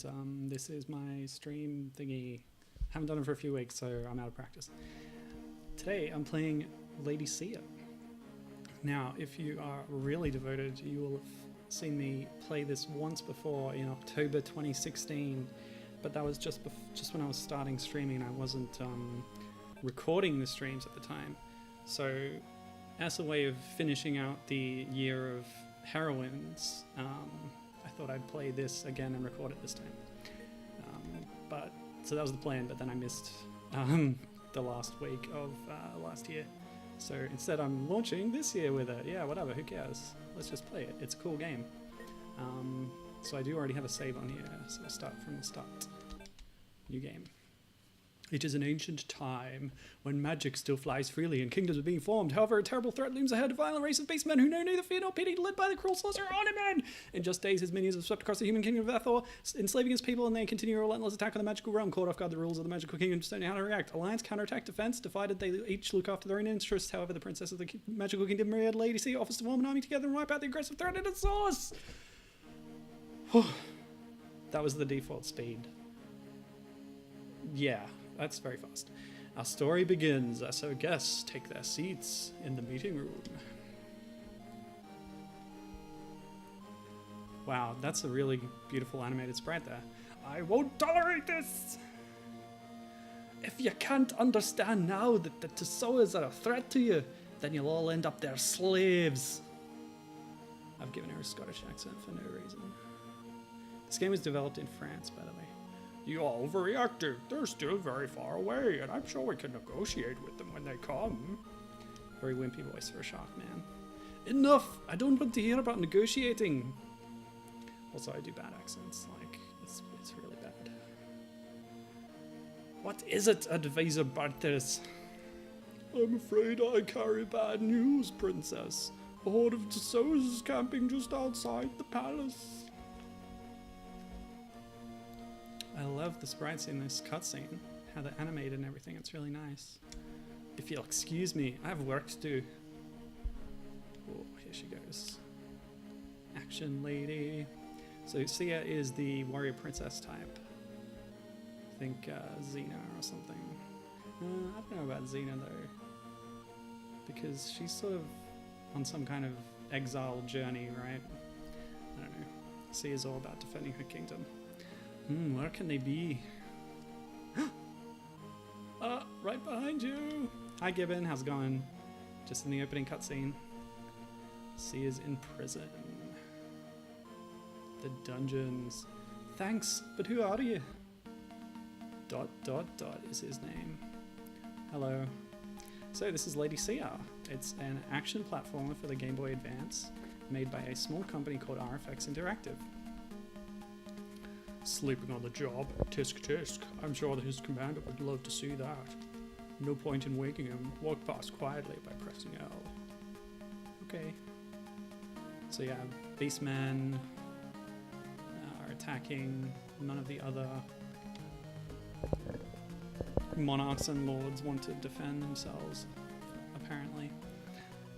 and this is my stream thingy. Haven't done it for a few weeks, so I'm out of practice. Today I'm playing Lady Sia. Now, if you are really devoted, you will have seen me play this once before in October 2016, but that was just when I was starting streaming and I wasn't recording the streams at the time. So as a way of finishing out the year of heroines, I thought I'd play this again and record it this time. So that was the plan, but then I missed the last week of last year. So instead I'm launching this year with it. Yeah, whatever, who cares? Let's just play it. It's a cool game. So I do already have a save on here, so I'll start from the start. New game. It is an ancient time when magic still flies freely and kingdoms are being formed. However, a terrible threat looms ahead. A violent race of beastmen who know neither fear nor pity, led by the cruel sorcerer Ahriman. In just days, his minions have swept across the human kingdom of Athor, enslaving his people, and they continue a relentless attack on the magical realm. Caught off guard, the rulers of the magical kingdom don't know how to react. Alliance, counterattack, defense. Divided, they each look after their own interests. However, the princess of the magical kingdom, Myriad Lady Sia, offers to form an army together and wipe out the aggressive threat at its source. That was the default speed. Yeah, that's very fast. Our story begins as our guests take their seats in the meeting room. Wow, that's a really beautiful animated sprite there. I won't tolerate this! If you can't understand now that the Tessoas are a threat to you, then you'll all end up their slaves. I've given her a Scottish accent for no reason. This game was developed in France, by the way. You all overreacted. They're still very far away, and I'm sure we can negotiate with them when they come. Very wimpy voice for a shark man. Enough! I don't want to hear about negotiating. Also, I do bad accents. Like, it's really bad. What is it, Advisor Barthas? I'm afraid I carry bad news, Princess. A horde of Tessoas is camping just outside the palace. I love the sprites in this cutscene, how they're animated and everything, it's really nice. If you'll excuse me, I have work to do. Oh, here she goes. Action lady. So Sia is the warrior princess type. I think Xena or something. I don't know about Xena though, because she's sort of on some kind of exile journey, right? I don't know. Sia's all about defending her kingdom. Where can they be? Right behind you! Hi Gibbon, how's it going? Just in the opening cutscene. Sia's in prison. The dungeons. Thanks, but who are you? ... is his name. Hello. So this is Lady Sia. It's an action platformer for the Game Boy Advance, made by a small company called RFX Interactive. Sleeping on the job, tisk tisk. I'm sure that his commander would love to see that. No point in waking him. Walk past quietly by pressing L. Okay. So yeah, beastmen are attacking. None of the other monarchs and lords want to defend themselves, apparently.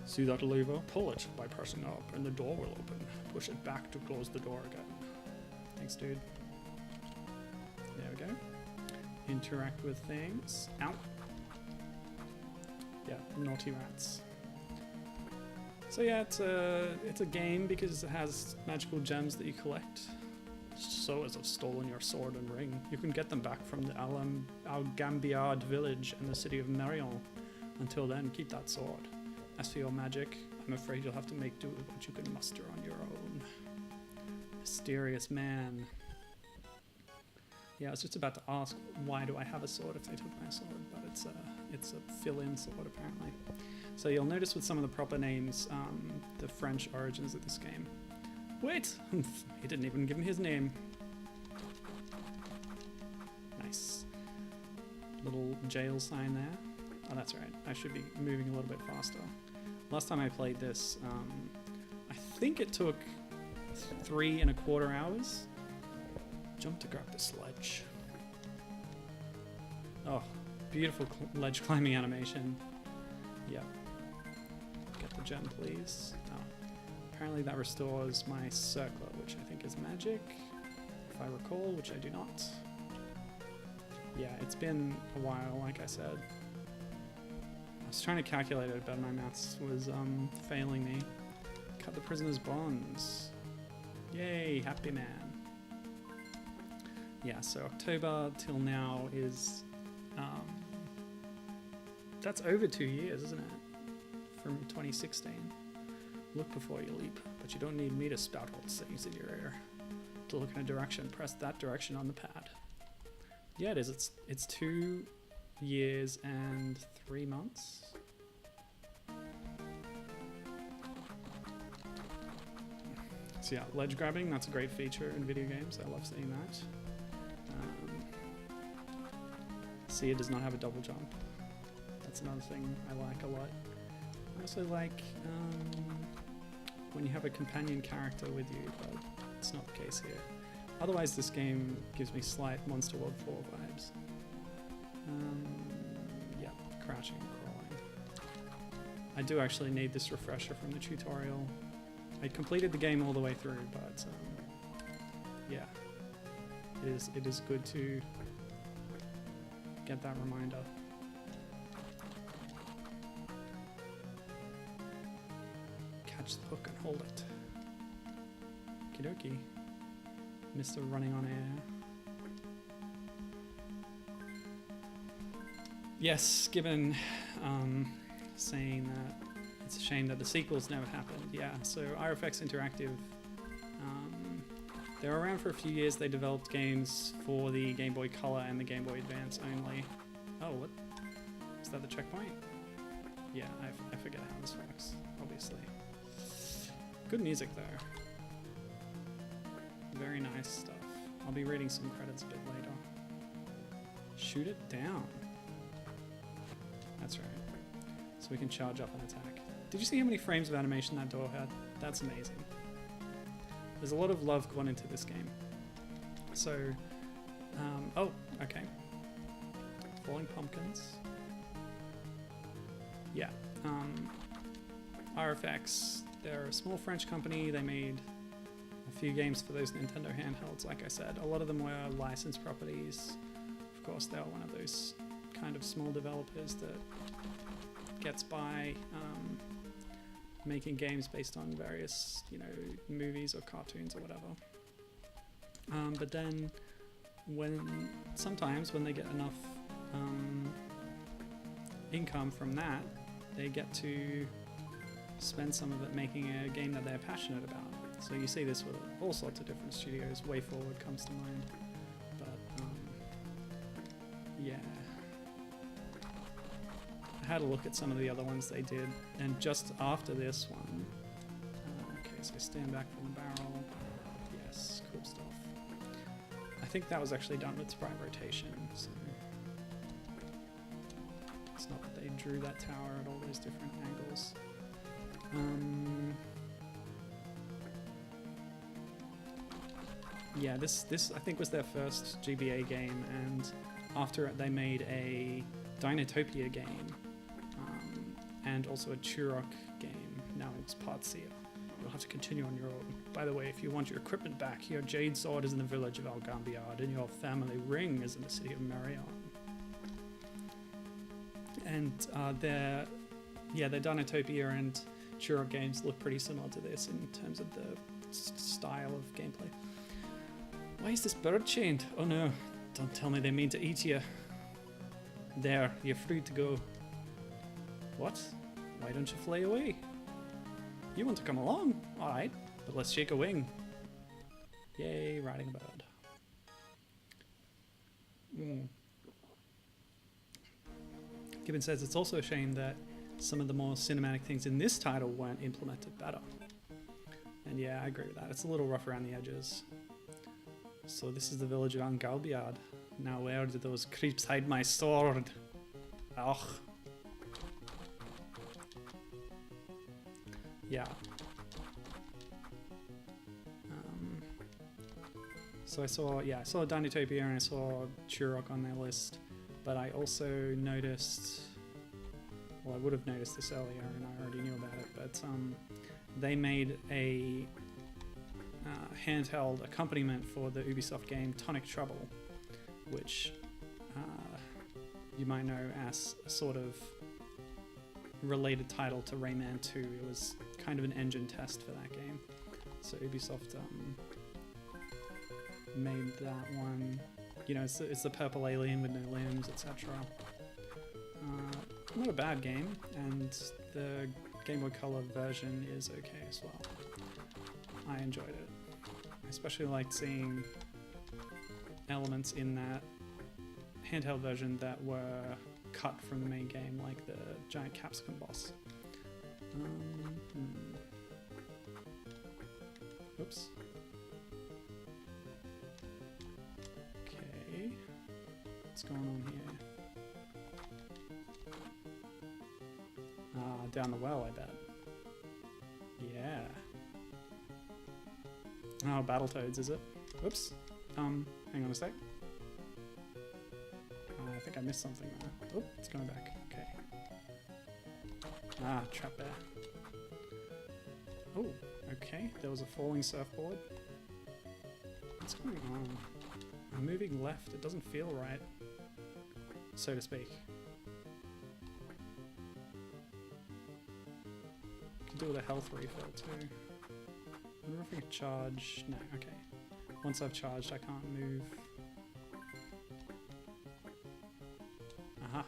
See that lever? Pull it by pressing up and the door will open. Push it back to close the door again. Thanks, dude. There we go. Interact with things. Ow. Yeah, naughty rats. So yeah, it's a game because it has magical gems that you collect. So as have stolen your sword and ring. You can get them back from the Algambiard village and the city of Merion. Until then, keep that sword. As for your magic, I'm afraid you'll have to make do with what you can muster on your own. Mysterious man. Yeah, I was just about to ask, why do I have a sword if they took my sword? But it's a fill-in sword, apparently. So you'll notice with some of the proper names, the French origins of this game. Wait! He didn't even give me his name. Nice. Little jail sign there. Oh, that's right. I should be moving a little bit faster. Last time I played this, I think it took 3¼ hours. Jump to grab the sledge. Oh, beautiful ledge climbing animation. Yep. Get the gem, please. Oh. Apparently that restores my circlet, which I think is magic. if I recall, which I do not. Yeah, it's been a while, like I said. I was trying to calculate it, but my maths was failing me. Cut the prisoner's bonds. Yay, happy man. Yeah, so October till now is... that's over 2 years, isn't it? From 2016. Look before you leap, but you don't need me to spout what sings in your ear. To look in a direction, press that direction on the pad. Yeah, it is. It's 2 years and 3 months. So yeah, ledge grabbing, that's a great feature in video games. I love seeing that. See, it does not have a double jump. That's another thing I like a lot. I also like when you have a companion character with you, but it's not the case here. Otherwise, this game gives me slight Monster World 4 vibes. Yeah, crouching and crawling. I do actually need this refresher from the tutorial. I completed the game all the way through, but yeah, it is good to get that reminder. Catch the hook and hold it. Okie dokie. Mr. Running on Air. Yes, given saying that it's a shame that the sequels never happened. Yeah, so IRFX Interactive, they were around for a few years. They developed games for the Game Boy Color and the Game Boy Advance only. Oh, what? Is that the checkpoint? Yeah, I forget how this works, obviously. Good music though. Very nice stuff. I'll be reading some credits a bit later. Shoot it down. That's right. So we can charge up and attack. Did you see how many frames of animation that door had? That's amazing. There's a lot of love gone into this game. So, oh, okay. Falling Pumpkins. Yeah. RFX, they're a small French company. They made a few games for those Nintendo handhelds, like I said. A lot of them were licensed properties. Of course, they were one of those kind of small developers that gets by making games based on various, you know, movies or cartoons or whatever. But then sometimes when they get enough income from that, they get to spend some of it making a game that they're passionate about. So you see this with all sorts of different studios. WayForward comes to mind, but yeah. I had a look at some of the other ones they did, and just after this one, okay, so stand back from the barrel. Yes, cool stuff. I think that was actually done with sprite rotation, so it's not that they drew that tower at all those different angles. Yeah, this I think was their first GBA game, and after it they made a Dinotopia game, and also a Turok game. Now it's Partzia. You'll have to continue on your own. By the way, if you want your equipment back, your Jade Sword is in the village of Algambiard, and your family ring is in the city of Marion. And their Dinotopia and Turok games look pretty similar to this in terms of the style of gameplay. Why is this bird chained? Oh no, don't tell me they mean to eat you. There, you're free to go. What? Why don't you fly away? You want to come along? Alright, but let's shake a wing. Yay, riding a bird. Gibbon says it's also a shame that some of the more cinematic things in this title weren't implemented better. And yeah, I agree with that. It's a little rough around the edges. So this is the village of Algambiard. Now where did those creeps hide my sword? Ugh. Yeah. So I saw Dinotopia and I saw Turok on their list, but I also noticed, well, I would have noticed this earlier and I already knew about it, but they made a handheld accompaniment for the Ubisoft game Tonic Trouble, which you might know as a sort of related title to Rayman 2. It was kind of an engine test for that game. So Ubisoft made that one. You know, it's the purple alien with no limbs, etc. Not a bad game, and the Game Boy Color version is okay as well. I enjoyed it. I especially liked seeing elements in that handheld version that were cut from the main game, like the giant capsicum boss. Oops. Okay. What's going on here? Down the well, I bet. Yeah. Oh, Battletoads, is it? Oops. Hang on a sec. I think I missed something there. Oh, it's going back. Okay. Ah, trap bear. Oh, okay. There was a falling surfboard. What's going on? I'm moving left. It doesn't feel right, so to speak. Could do with a health refill too. I wonder if I can charge. No, okay. Once I've charged, I can't move. Aha.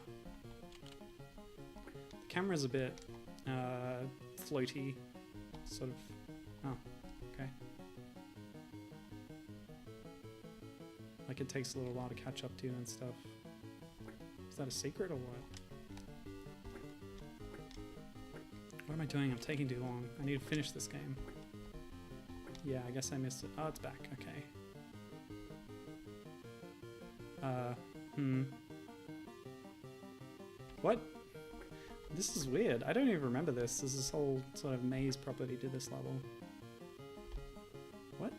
The camera's a bit floaty, sort of. Oh, okay. Like it takes a little while to catch up to you and stuff. Is that a secret or what? What am I doing? I'm taking too long. I need to finish this game. Yeah, I guess I missed it. Oh, it's back. Okay. What? This is weird. I don't even remember this. There's this whole sort of maze property to this level. What?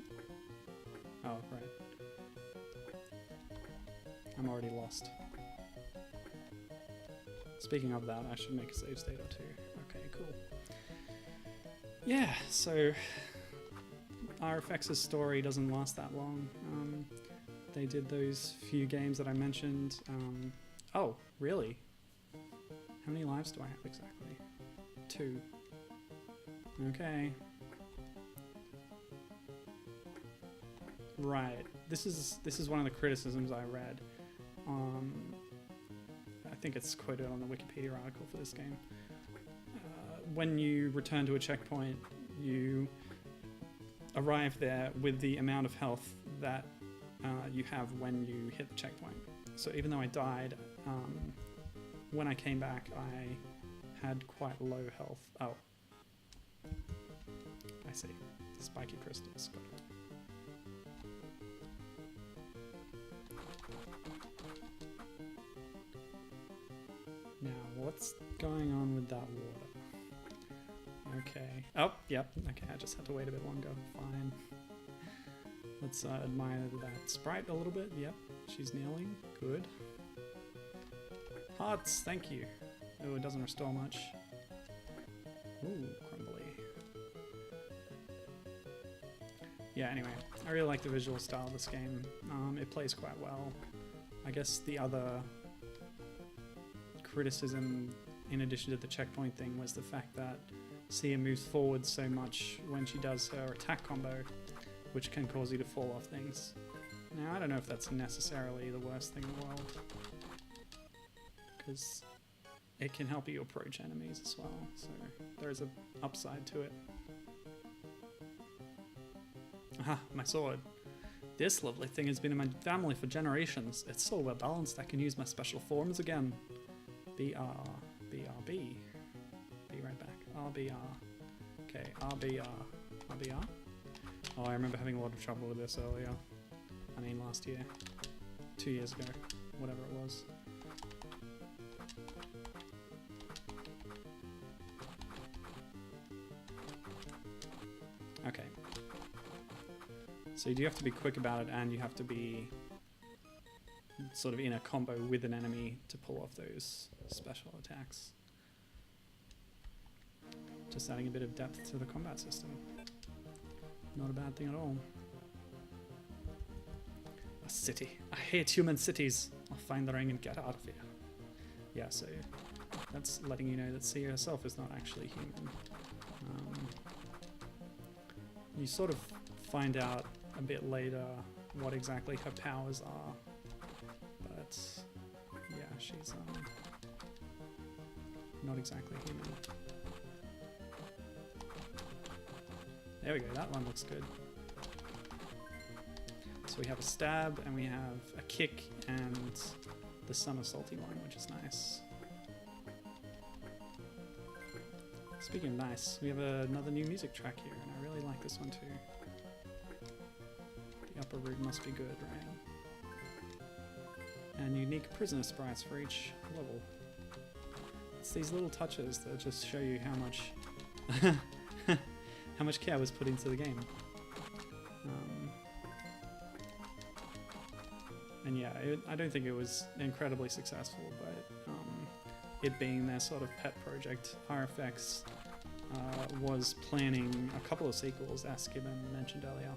Oh, right. I'm already lost. Speaking of that, I should make a save state or two. Okay, cool. Yeah, so RFX's story doesn't last that long. They did those few games that I mentioned. Oh, really? How many lives do I have exactly? 2. Okay. Right. This is one of the criticisms I read. I think it's quoted on the Wikipedia article for this game. When you return to a checkpoint, you arrive there with the amount of health that you have when you hit the checkpoint. So even though I died, when I came back, I had quite low health. Oh. I see. Spiky crystals. Got it. Now, what's going on with that water? Okay. Oh, yep. Okay, I just had to wait a bit longer. Fine. Let's admire that sprite a little bit. Yep, she's kneeling. Good. Hearts, thank you. Oh, it doesn't restore much. Ooh, crumbly. Yeah, anyway, I really like the visual style of this game. It plays quite well. I guess the other criticism, in addition to the checkpoint thing, was the fact that Sia moves forward so much when she does her attack combo, which can cause you to fall off things. Now, I don't know if that's necessarily the worst thing in the world, because it can help you approach enemies as well, so there's an upside to it. Aha, my sword. This lovely thing has been in my family for generations. It's so well balanced I can use my special forms again. BR, BRB. Be right back. RBR. Okay, RBR. RBR? Oh, I remember having a lot of trouble with this earlier. I mean last year. 2 years ago. Whatever it was. Okay. So you do have to be quick about it, and you have to be sort of in a combo with an enemy to pull off those special attacks. Just adding a bit of depth to the combat system. Not a bad thing at all. A city. I hate human cities. I'll find the ring and get out of here. Yeah, so that's letting you know that Sia herself is not actually human. You sort of find out a bit later what exactly her powers are, but yeah, she's not exactly human. There we go, that one looks good. So we have a stab, and we have a kick, and the somersaulty one, which is nice. Speaking of nice, we have another new music track here, and I really like this one too. The upper root must be good, right? And unique prisoner sprites for each level. It's these little touches that just show you how much how much care was put into the game. And yeah, I don't think it was incredibly successful, but it being their sort of pet project, RFX was planning a couple of sequels, as Gibbon mentioned earlier.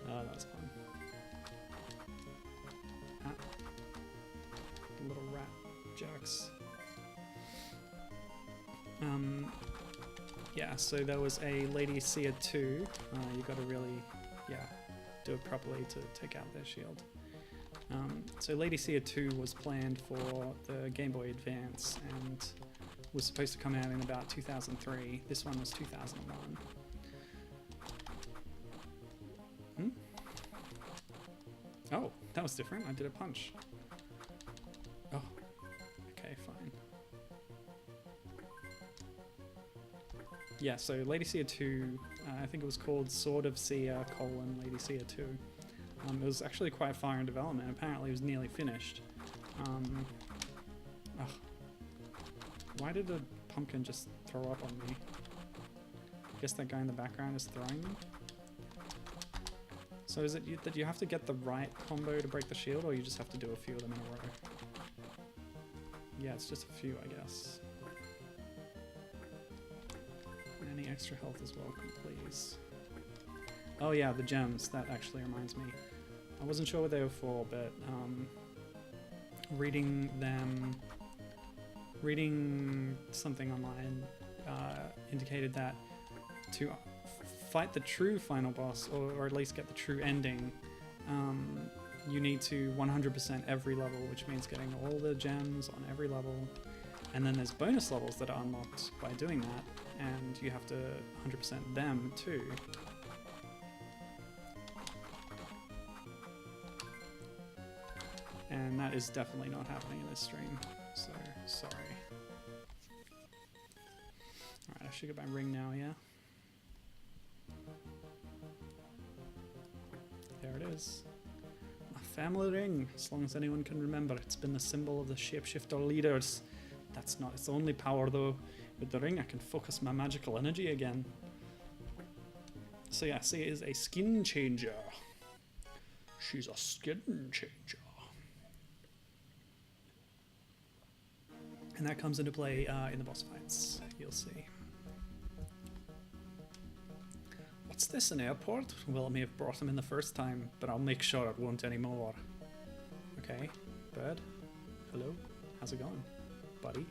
Oh, that was fun. Ah. Little rat jerks. Yeah, so there was a Lady Sia 2. You gotta really, yeah, do it properly to take out their shield. So Lady Sia 2 was planned for the Game Boy Advance and was supposed to come out in about 2003. This one was 2001. Oh, that was different. I did a punch. Oh, okay, fine. Yeah, so Lady Sia 2, I think it was called Sword of Sia: Lady Sia 2. It was actually quite far in development. Apparently it was nearly finished. Why did the pumpkin just throw up on me? I guess that guy in the background is throwing them. So is it that you have to get the right combo to break the shield, or you just have to do a few of them in a row? Yeah, it's just a few, I guess. And any extra health is welcome, please. Oh yeah, the gems. That actually reminds me. I wasn't sure what they were for, but reading something online indicated that to fight the true final boss, or at least get the true ending, you need to 100% every level, which means getting all the gems on every level. And then there's bonus levels that are unlocked by doing that, and you have to 100% them too. And that is definitely not happening in this stream, so sorry. Alright, I should get my ring now, yeah? There it is. A family ring, as long as anyone can remember. It's been the symbol of the shapeshifter leaders. That's not its only power though. With the ring I can focus my magical energy again. So yeah, Sia is a skin changer. She's a skin changer. And that comes into play in the boss fights, you'll see. What's this, an airport? Well, I may have brought him in the first time, but I'll make sure it won't anymore. Okay, bird. Hello, how's it going, buddy?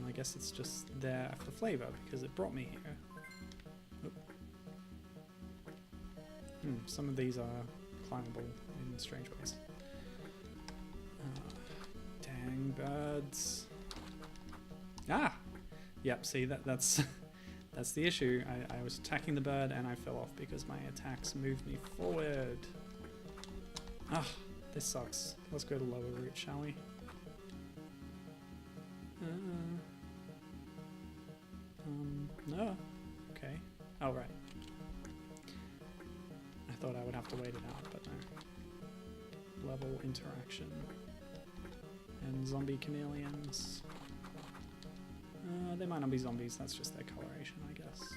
I guess it's just there for flavor, because it brought me here. Oh. Some of these are climbable in strange ways. Dang birds. Ah! Yep, see, that's that's the issue. I was attacking the bird and I fell off because my attacks moved me forward. Ah, this sucks. Let's go to lower route, shall we? No. Okay. Oh, right. I thought I would have to wait it out, but no. Level interaction. And zombie chameleons. They might not be zombies, that's just their coloration, I guess.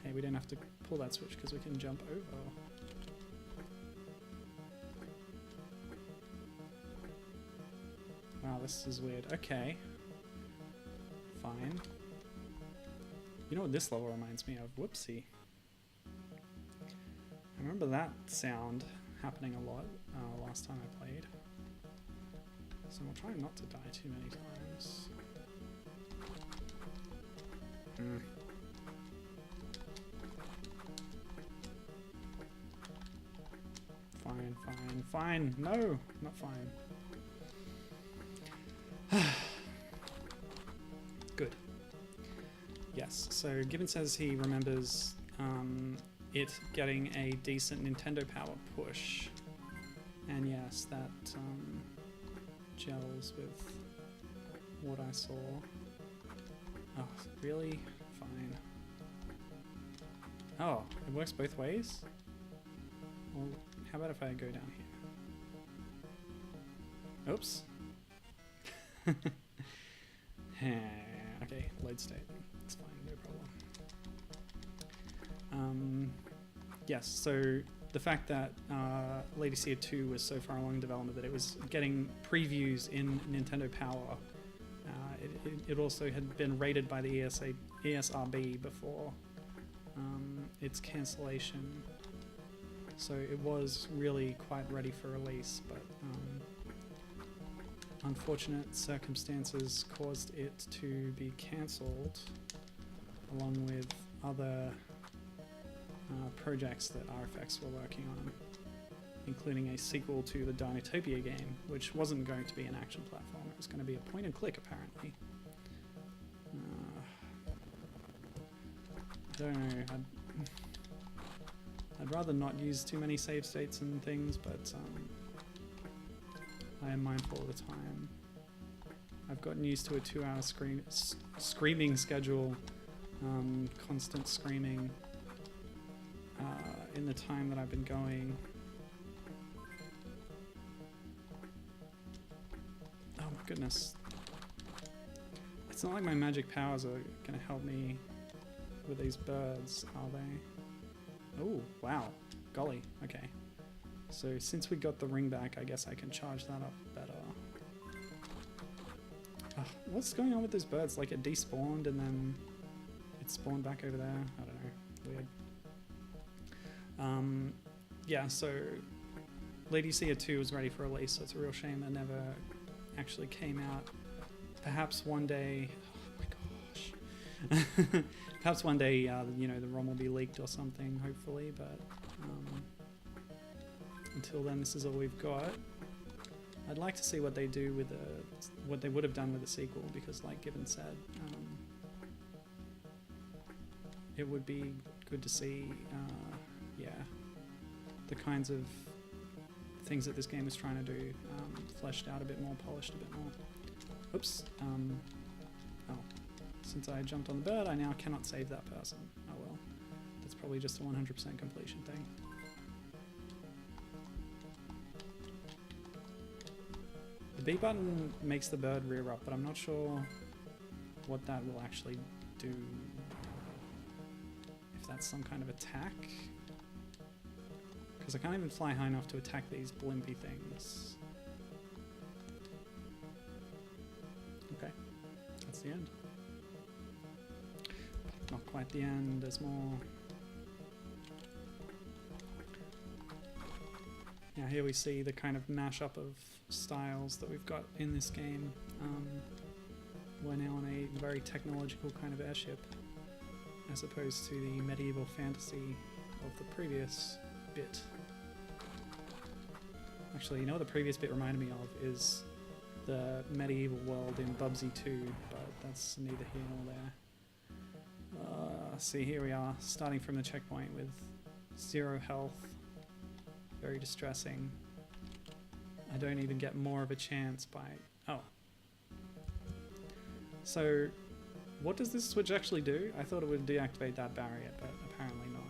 Hey, we don't have to pull that switch because we can jump over. Wow, this is weird. Okay. Fine. You know what this level reminds me of? Whoopsie. I remember that sound happening a lot last time I played. So I'll try not to die too many times. Fine, fine, fine. No, not fine. Good. Yes, so Gibbon says he remembers it getting a decent Nintendo Power push. And yes, that gels with what I saw. Oh, really? Fine. Oh, it works both ways? Well, how about if I go down here? Oops. Okay, load state. It's fine, no problem. Yes, so the fact that Lady Seer 2 was so far along in development that it was getting previews in Nintendo Power. It also had been rated by the ESRB before its cancellation. So it was really quite ready for release, but unfortunate circumstances caused it to be cancelled, along with other projects that RFX were working on, including a sequel to the Dinotopia game, which wasn't going to be an action platform. It was going to be a point and click, apparently. I don't know. I'd rather not use too many save states and things, but I am mindful of the time. I've gotten used to a 2-hour screaming schedule, constant screaming in the time that I've been going. Oh my goodness. It's not like my magic powers are going to help me with these birds, are they? Oh, wow. Golly. Okay. So since we got the ring back, I guess I can charge that up better. What's going on with those birds? Like it despawned and then it spawned back over there? I don't know. Weird. Yeah, so Lady Seer 2 was ready for release, so it's a real shame it never actually came out. Perhaps one day... Oh my gosh. Perhaps one day, you know, the ROM will be leaked or something, hopefully, but until then, this is all we've got. I'd like to see what they do with what they would have done with the sequel, because, like Gibbon said, it would be good to see, yeah, the kinds of things that this game is trying to do fleshed out a bit more, polished a bit more. Oops. Oh. Since I jumped on the bird, I now cannot save that person. Oh well. That's probably just a 100% completion thing. The B button makes the bird rear up, but I'm not sure what that will actually do. If that's some kind of attack. Because I can't even fly high enough to attack these blimpy things. Okay. That's the end. Not quite the end, there's more. Yeah, here we see the kind of mashup of styles that we've got in this game. We're now on a very technological kind of airship, as opposed to the medieval fantasy of the previous bit. Actually, you know what the previous bit reminded me of is the medieval world in Bubsy 2, but that's neither here nor there. See, here we are, starting from the checkpoint with 0 health. Very distressing. I don't even get more of a chance by... Oh. So, what does this switch actually do? I thought it would deactivate that barrier, but apparently not.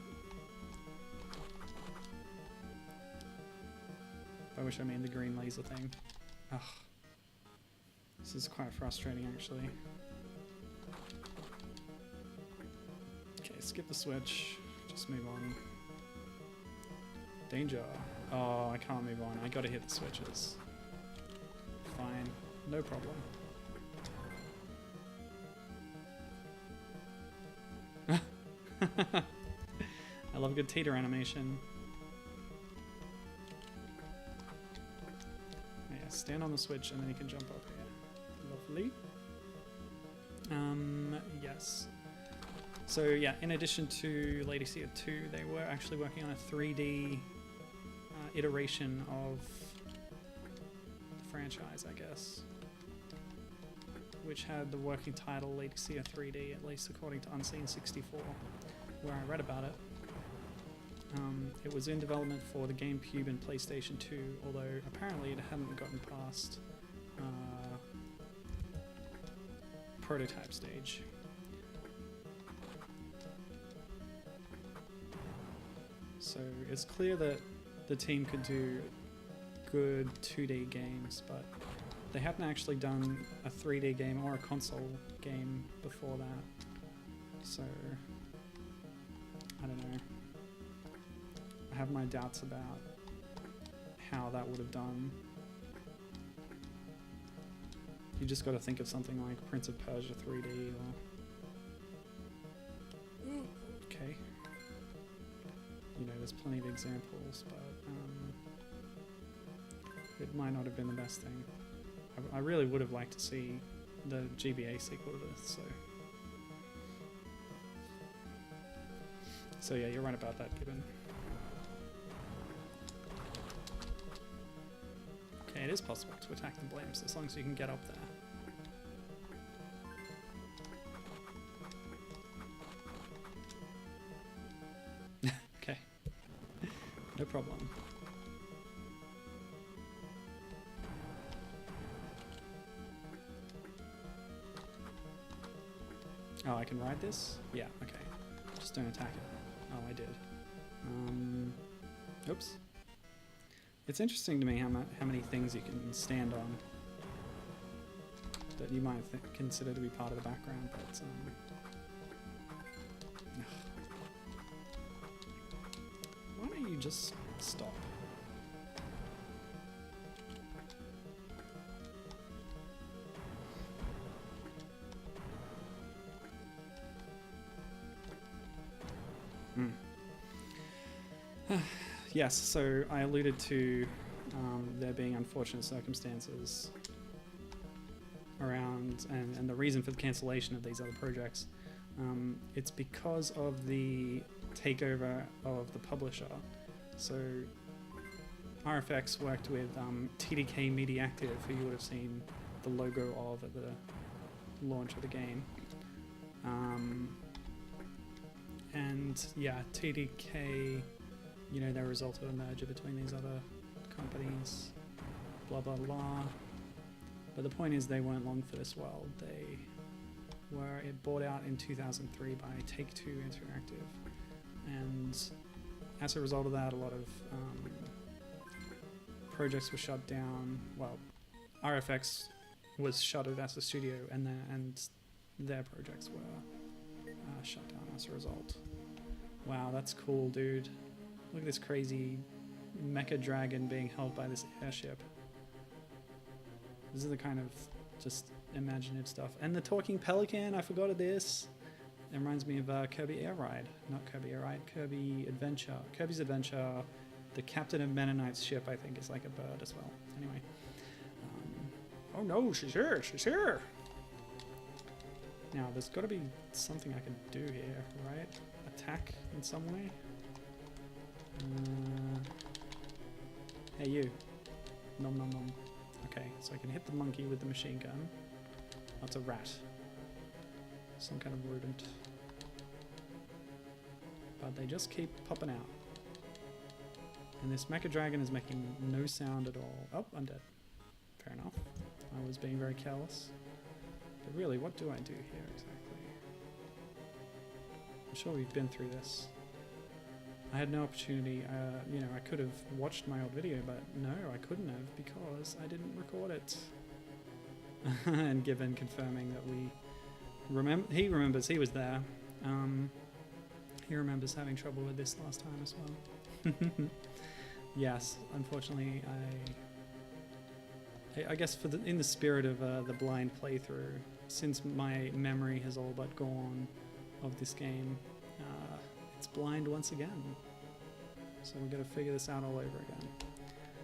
By which I mean the green laser thing. Ugh. This is quite frustrating, actually. Skip the switch, just move on. Danger. Oh, I can't move on. I gotta hit the switches. Fine, no problem. love a good teeter animation. Yeah, stand on the switch and then you can jump up here. Lovely. Yes. So yeah, in addition to Lady Seer 2, they were actually working on a 3D iteration of the franchise, I guess, which had the working title Lady Seer 3D, at least according to Unseen64, where I read about it. It was in development for the GameCube and PlayStation 2, although apparently it hadn't gotten past prototype stage. So it's clear that the team could do good 2D games, but they haven't actually done a 3D game or a console game before that. So I don't know. I have my doubts about how that would have done. You just got to think of something like Prince of Persia 3D or... Okay. You know, there's plenty of examples, but it might not have been the best thing. I really would have liked to see the GBA sequel to this, so yeah, you're right about that, Gibbon. Okay, it is possible to attack the blimps as long as you can get up there. Okay, no problem. Oh, I can ride this? Yeah, okay. Just don't attack it. Oh, I did. Oops. It's interesting to me how many things you can stand on that you might consider to be part of the background, but why don't you just stop? Yes, so I alluded to there being unfortunate circumstances around, and the reason for the cancellation of these other projects. It's because of the takeover of the publisher. So RFX worked with TDK Mediactive, who you would have seen the logo of at the launch of the game. And yeah, TDK, you know, they resulted in a merger between these other companies, blah blah blah. But the point is, they weren't long for this world. They were bought out in 2003 by Take-Two Interactive, and as a result of that, a lot of projects were shut down. Well, RFX was shuttered as a studio, and their projects were shut down as a result. Wow, that's cool, dude. Look at this crazy mecha dragon being held by this airship. This is the kind of just imaginative stuff. And the talking pelican, I forgot of this. It reminds me of Kirby Air Ride. Not Kirby Air Ride, Kirby Adventure. Kirby's Adventure, the captain of Mennonite's ship, I think, is like a bird as well. Anyway. Oh no, she's here, she's here! Now, there's got to be something I can do here, right? Attack in some way? Hey you. Nom nom nom. Okay, so I can hit the monkey with the machine gun. That's a rat. Some kind of rodent. But they just keep popping out. And this mecha dragon is making no sound at all. Oh, I'm dead. Fair enough. I was being very careless. But really, what do I do here exactly? I'm sure we've been through this. I had no opportunity, you know, I could have watched my old video, but no, I couldn't have because I didn't record it. And Given confirming that he remembers he was there. He remembers having trouble with this last time as well. Yes, unfortunately, I guess in the spirit of the blind playthrough, since my memory has all but gone of this game, It's blind once again. So we're going to figure this out all over again.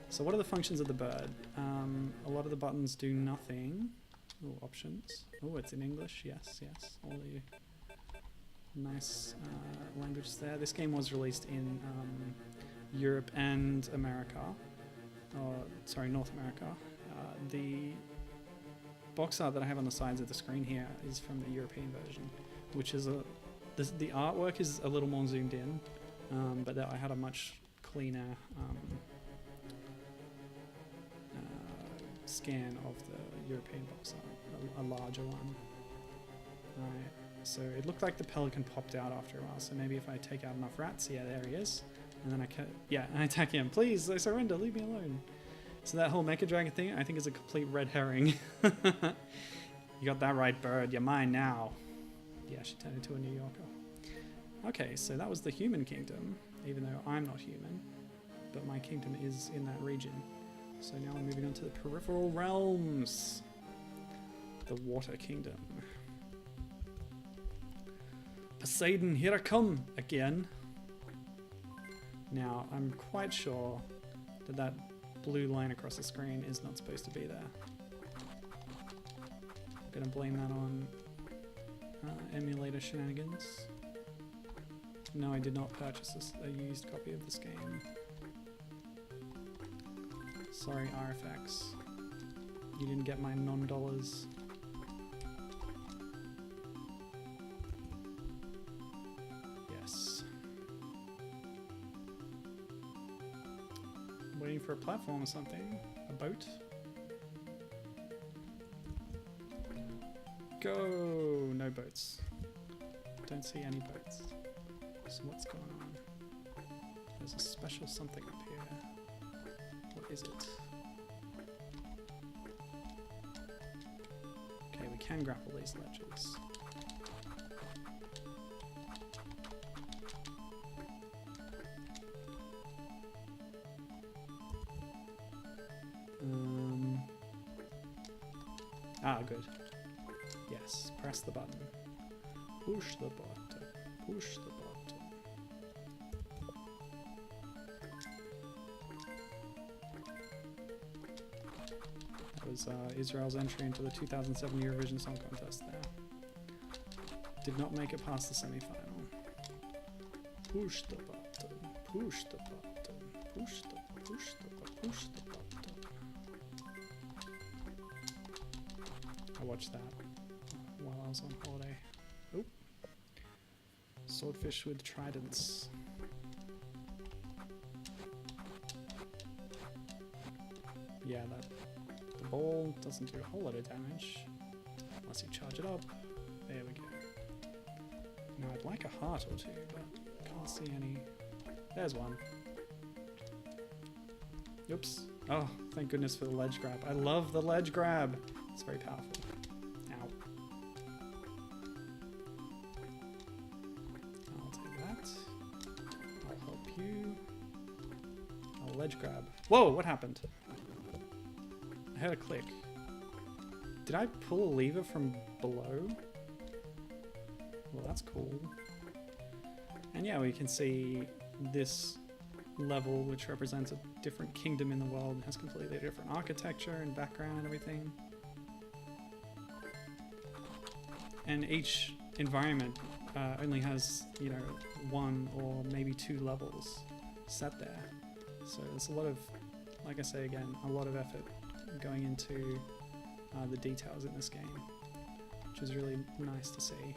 So what are the functions of the bird? A lot of the buttons do nothing. Ooh, options. Oh, it's in English. Yes, yes. All the nice languages there. This game was released in Europe and America. Sorry, North America. The box art that I have on the sides of the screen here is from the European version, which is the artwork is a little more zoomed in, but I had a much cleaner scan of the European box art, a larger one. Right, so it looked like the pelican popped out after a while, so maybe if I take out enough rats, yeah, there he is, and then I attack him. Please, I surrender, leave me alone. So that whole Mecha Dragon thing, I think, is a complete red herring. You got that right, bird. You're mine now. Yeah, she turned into a New Yorker. Okay, so that was the human kingdom, even though I'm not human, but my kingdom is in that region. So now we're moving on to the peripheral realms. The water kingdom. Poseidon, here I come again. Now, I'm quite sure that blue line across the screen is not supposed to be there. I'm gonna blame that on emulator shenanigans. No, I did not purchase a used copy of this game. Sorry, RFX. You didn't get my non-dollars. Yes. Waiting for a platform or something. A boat. Go! No boats. Don't see any boats. So what's going on? There's a special something up here. What is it? Okay, we can grapple these ledges. Good. Yes, press the button. Push the button. Push the button. That was Israel's entry into the 2007 Eurovision Song Contest there. Did not make it past the semi-final. Push the button. Push the button. Push the button. I watched that while I was on holiday. Oh. Swordfish with tridents. Yeah, the ball doesn't do a whole lot of damage unless you charge it up. There we go. Now I'd like a heart or two, but can't see any. There's one. Oops. Oh, thank goodness for the ledge grab. I love the ledge grab. It's very powerful. Ow. I'll take that. I'll help you. I'll ledge grab. Whoa, what happened? I heard a click. Did I pull a lever from below? Well, that's cool. And yeah, we can see this level, which represents a different kingdom in the world, and has completely different architecture and background and everything. And each environment only has, you know, one or maybe two levels set there. So there's a lot of, like I say again, a lot of effort going into the details in this game, which is really nice to see.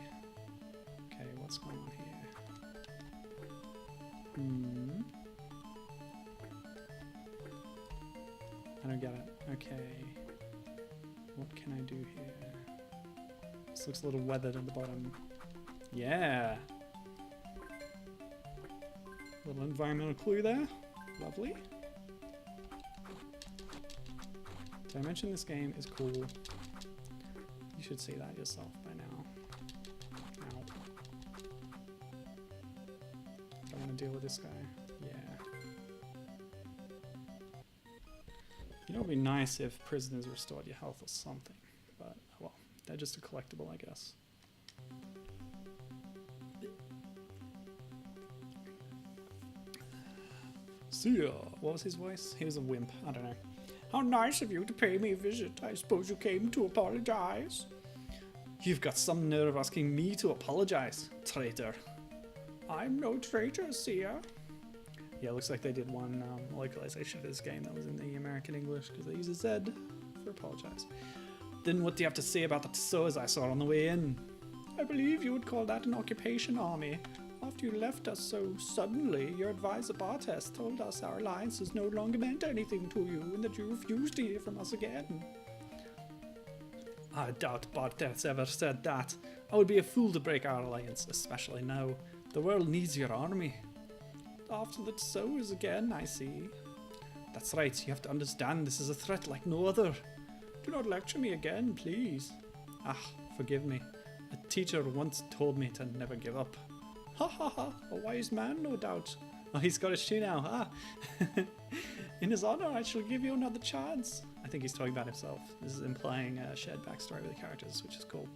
Okay, what's going on here? I don't get it. Okay. What can I do here? This looks a little weathered at the bottom. Yeah! Little environmental clue there. Lovely. Did I mention this game is cool? You should see that yourself by now. Ow. Don't want to deal with this guy. Yeah. You know, it would be nice if prisoners restored your health or something, but well, they're just a collectible, I guess. See ya. What was his voice? He was a wimp. I don't know. How nice of you to pay me a visit. I suppose you came to apologize. You've got some nerve asking me to apologize, traitor. I'm no traitor, Sia. Yeah, looks like they did one localization of this game that was in the American English because they use a Z for apologize. Then what do you have to say about the Tsuos I saw on the way in? I believe you would call that an occupation army. After you left us so suddenly, your advisor Bartes told us our alliances no longer meant anything to you and that you refused to hear from us again. I doubt Bartes ever said that. I would be a fool to break our alliance, especially now. The world needs your army. After the Tsuos again, I see. That's right, you have to understand this is a threat like no other. Do not lecture me again, please. Ah, forgive me. A teacher once told me to never give up. Ha ha ha, a wise man, no doubt. Oh, he's got a shoe now, ah. In his honor, I shall give you another chance. I think he's talking about himself. This is implying a shared backstory with the characters, which is cool.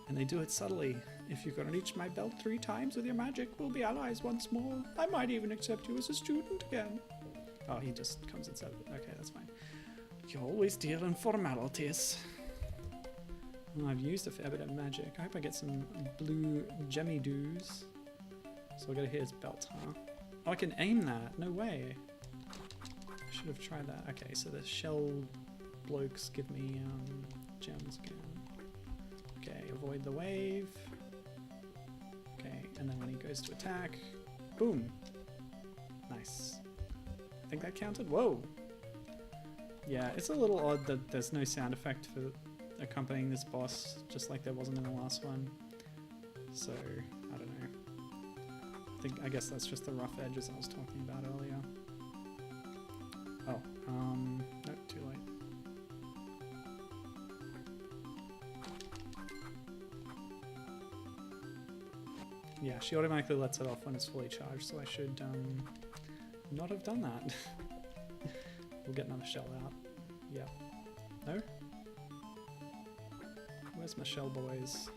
And they do it subtly. If you can reach my belt 3 times with your magic, we'll be allies once more. I might even accept you as a student again. Oh, he just comes and says it. Okay, that's fine. You always deal in formalities. Oh, I've used a fair bit of magic. I hope I get some blue gemmy doos. So I gotta hit his belt, huh? Oh, I can aim that. No way. I should have tried that. Okay, so the shell blokes give me gems again. Okay, avoid the wave. Okay, and then when he goes to attack, boom. Nice. I think that counted. Whoa. Yeah, it's a little odd that there's no sound effect for accompanying this boss, just like there wasn't in the last one. So, I don't know. I guess that's just the rough edges I was talking about earlier. Oh, no, too late. Yeah, she automatically lets it off when it's fully charged, so I should not have done that. We'll get another shell out. Yeah. No? Where's my shell boys?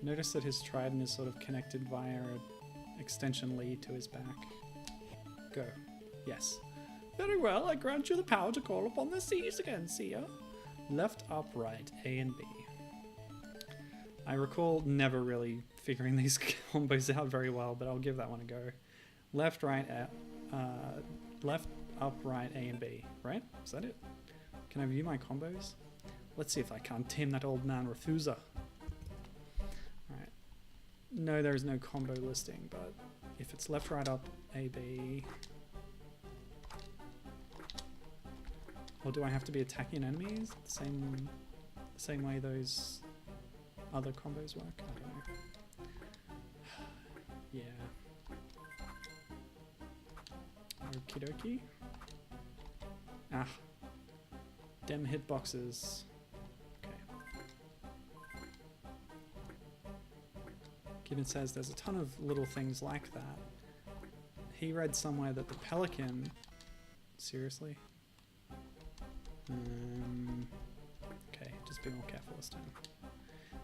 Notice that his trident is sort of connected via an extension lead to his back. Go. Yes. Very well, I grant you the power to call upon the seas again, Sia. Left, up, right, A and B. I recall never really figuring these combos out very well, but I'll give that one a go. Left, right, left, up, right, A and B. Right? Is that it? Can I view my combos? Let's see if I can't tame that old man Refusa. Alright. No, there is no combo listing, but if it's left, right, up, A, B... Or do I have to be attacking enemies the same way those other combos work? I don't know. Yeah. Okie dokie. Ah. Dem hitboxes. Okay. Gibbon says there's a ton of little things like that. He read somewhere that the pelican... Seriously? Okay, just be more careful this time.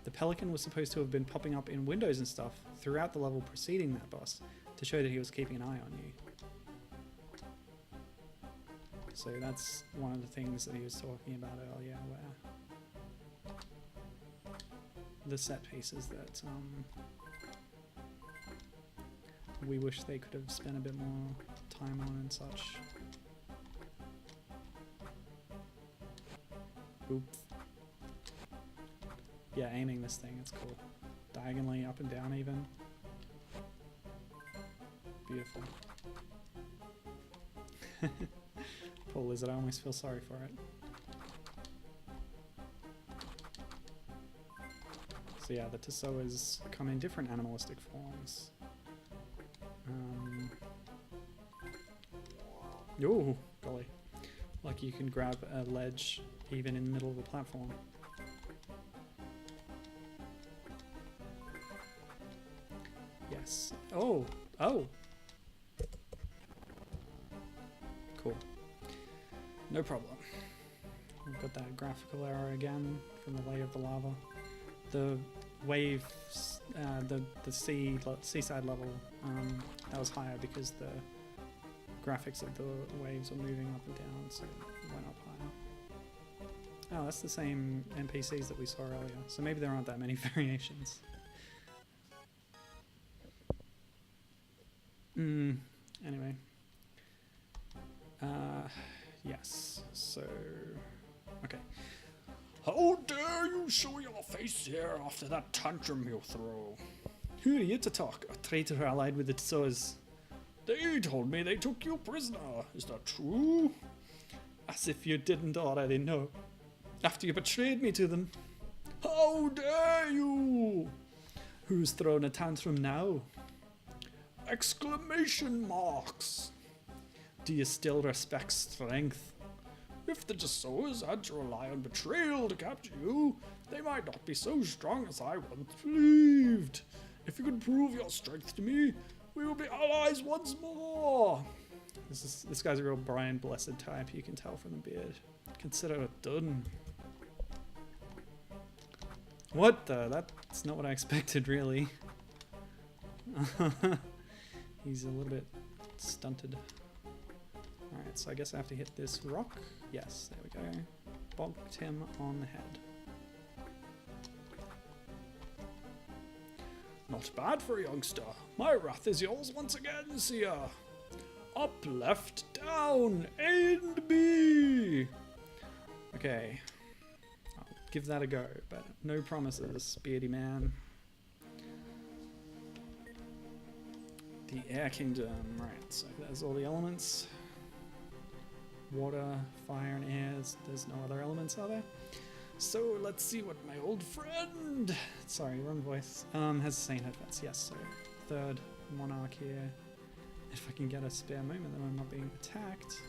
The pelican was supposed to have been popping up in windows and stuff throughout the level preceding that boss to show that he was keeping an eye on you. So that's one of the things that he was talking about earlier, where the set pieces that we wish they could have spent a bit more time on and such. Oop. Yeah, aiming this thing, it's cool. Diagonally up and down even. Beautiful. Poor lizard, I almost feel sorry for it. So yeah, the Tsuos come in different animalistic forms. Oh, golly. Like you can grab a ledge even in the middle of a platform. Yes. Oh! Oh! Cool. No problem. We've got that graphical error again from the lay of the lava. The waves the seaside level that was higher because the graphics of the waves were moving up and down, so it went up higher. Oh, that's the same NPCs that we saw earlier, so maybe there aren't that many variations. Anyway. Yes, so... Okay. How dare you show your face here after that tantrum you throw? Who are you to talk? A traitor allied with the Tsuz. They told me they took you prisoner. Is that true? As if you didn't already know. After you betrayed me to them. How dare you? Who's throwing a tantrum now? Exclamation marks. Do you still respect strength? If the Jassors had to rely on betrayal to capture you, they might not be so strong as I once believed. If you could prove your strength to me, we will be allies once more. This guy's a real Brian Blessed type, you can tell from the beard. Consider it done. What the? That's not what I expected, really. He's a little bit stunted. Alright, so I guess I have to hit this rock. Yes, there we go. Bonked him on the head. Not bad for a youngster. My wrath is yours once again, Seer. Up, left, down, A and B. Okay. I'll give that a go, but no promises, Beardy Man. The Air Kingdom. Right, so there's all the elements. Water, fire, and air. There's no other elements, are there? So let's see what my old friend, sorry, wrong voice, has saying headphones. Yes, so third monarch here. If I can get a spare moment that I'm not being attacked.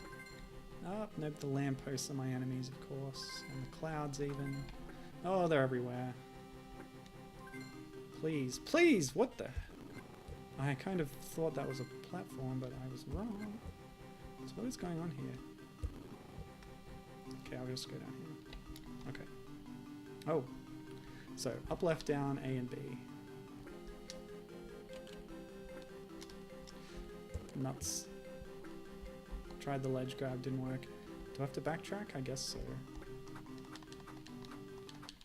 Oh, nope, the lampposts are my enemies, of course, and the clouds even. Oh, they're everywhere. Please, please, what the? I kind of thought that was a platform, but I was wrong. So what is going on here? Okay, I'll just go down here. Okay. Oh. So, up, left, down, A and B. Nuts. Tried the ledge grab, didn't work. Do I have to backtrack? I guess so.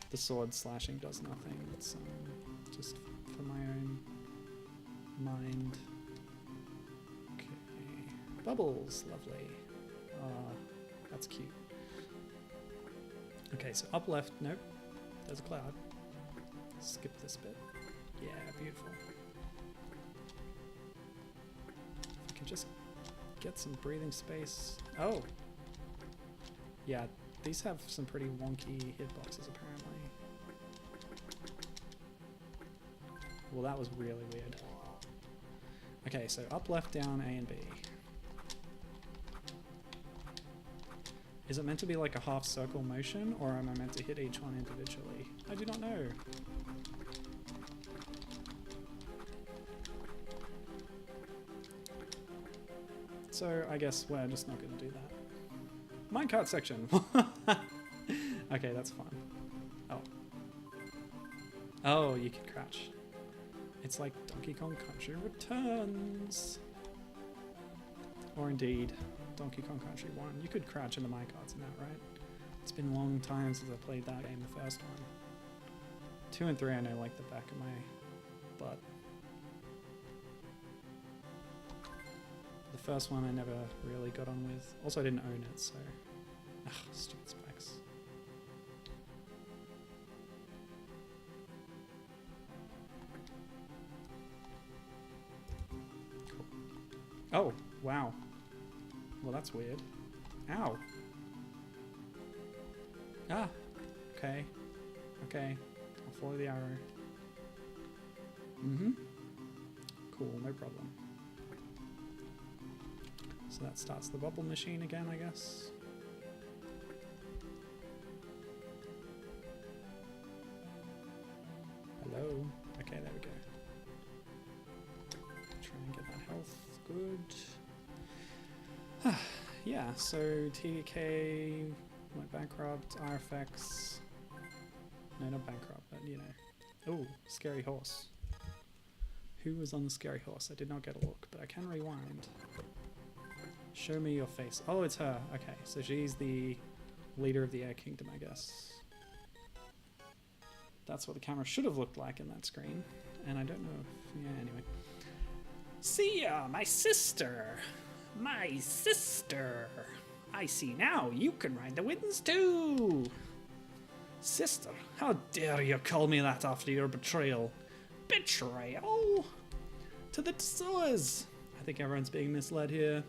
The sword slashing does nothing. It's just for my own mind. Okay. Bubbles, lovely. That's cute. Okay, so up, left, nope. There's a cloud. Skip this bit. Yeah, beautiful. If I can just get some breathing space. Oh! Yeah, these have some pretty wonky hitboxes apparently. Well, that was really weird. Okay, so up, left, down, A and B. Is it meant to be like a half circle motion, or am I meant to hit each one individually? I do not know. So I guess we're just not going to do that. Minecart section! Okay, that's fun. Oh. Oh, you can crouch. It's like Donkey Kong Country Returns. Or indeed, Donkey Kong Country 1. You could crouch in the minecarts in that, right? It's been a long time since I played that game, the first one. 2 and 3 I know like the back of my butt. The first one I never really got on with. Also I didn't own it, so... Ugh, stupid spikes. Cool. Oh, wow. Well, that's weird. Ow. Ah. Okay. Okay. I'll follow the arrow. Mm-hmm. Cool, no problem. So that starts the bubble machine again, I guess. Hello. Okay, there we go. Try and get that health. Good. Yeah, so TDK went bankrupt, RFX. No, not bankrupt, but you know. Oh, scary horse. Who was on the scary horse? I did not get a look, but I can rewind. Show me your face. Oh, it's her. Okay, so she's the leader of the Air Kingdom, I guess. That's what the camera should have looked like in that screen. And I don't know if... Yeah, anyway. See ya, my sister! My sister! I see now, you can ride the winds too! Sister, how dare you call me that after your betrayal? Betrayal? To the Tsuas! I think everyone's being misled here.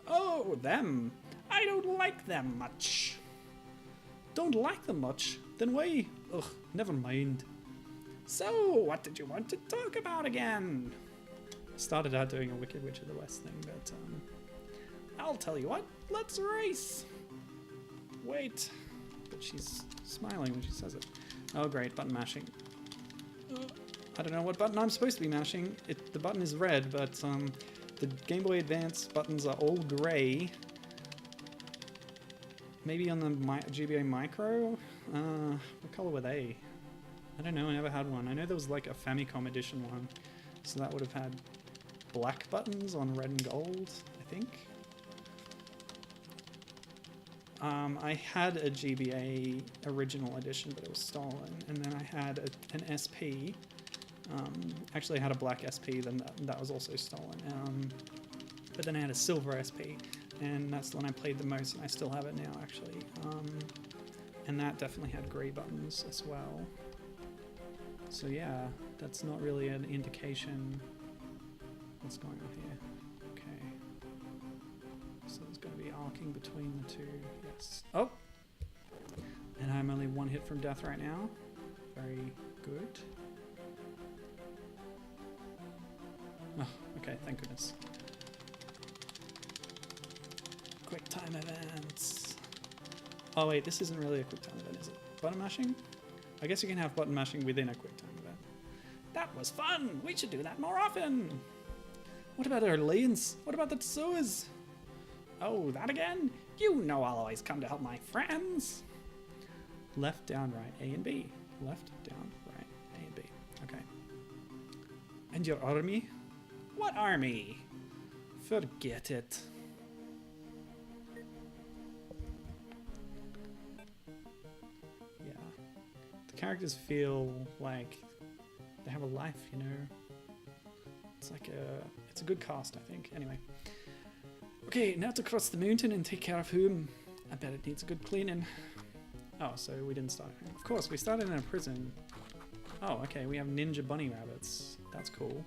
Oh, them! I don't like them much. Don't like them much? Then why? Ugh, never mind. So, what did you want to talk about again? I started out doing a Wicked Witch of the West thing, but I'll tell you what, let's race! Wait. But she's smiling when she says it. Oh great, button mashing. I don't know what button I'm supposed to be mashing. The button is red, but the Game Boy Advance buttons are all grey. Maybe on the GBA Micro? What colour were they? I don't know, I never had one. I know there was like a Famicom edition one, so that would have had black buttons on red and gold, I think. I had a GBA original edition, but it was stolen, and then I had an SP. Actually, I had a black SP, then that was also stolen. But then I had a silver SP, and that's the one I played the most, and I still have it now, actually. And that definitely had grey buttons as well. So yeah, that's not really an indication what's going on here. Okay. So there's going to be arcing between the two. Yes. Oh! And I'm only one hit from death right now. Very good. Oh, okay, thank goodness. Quick time events. Oh wait, this isn't really a quick time event, is it? Button mashing? I guess you can have button mashing within a quick time event. That was fun! We should do that more often! What about our lanes? What about the Tsuas? Oh, that again? You know I'll always come to help my friends! Left, down, right, A and B. Left, down, right, A and B. Okay. And your army? What army? Forget it. Yeah. The characters feel like they have a life, you know? It's like it's a good cast, I think. Anyway. Okay, now to cross the mountain and take care of whom? I bet it needs a good cleaning. Oh, so we didn't start. Of course, we started in a prison. Oh, okay, we have ninja bunny rabbits. That's cool.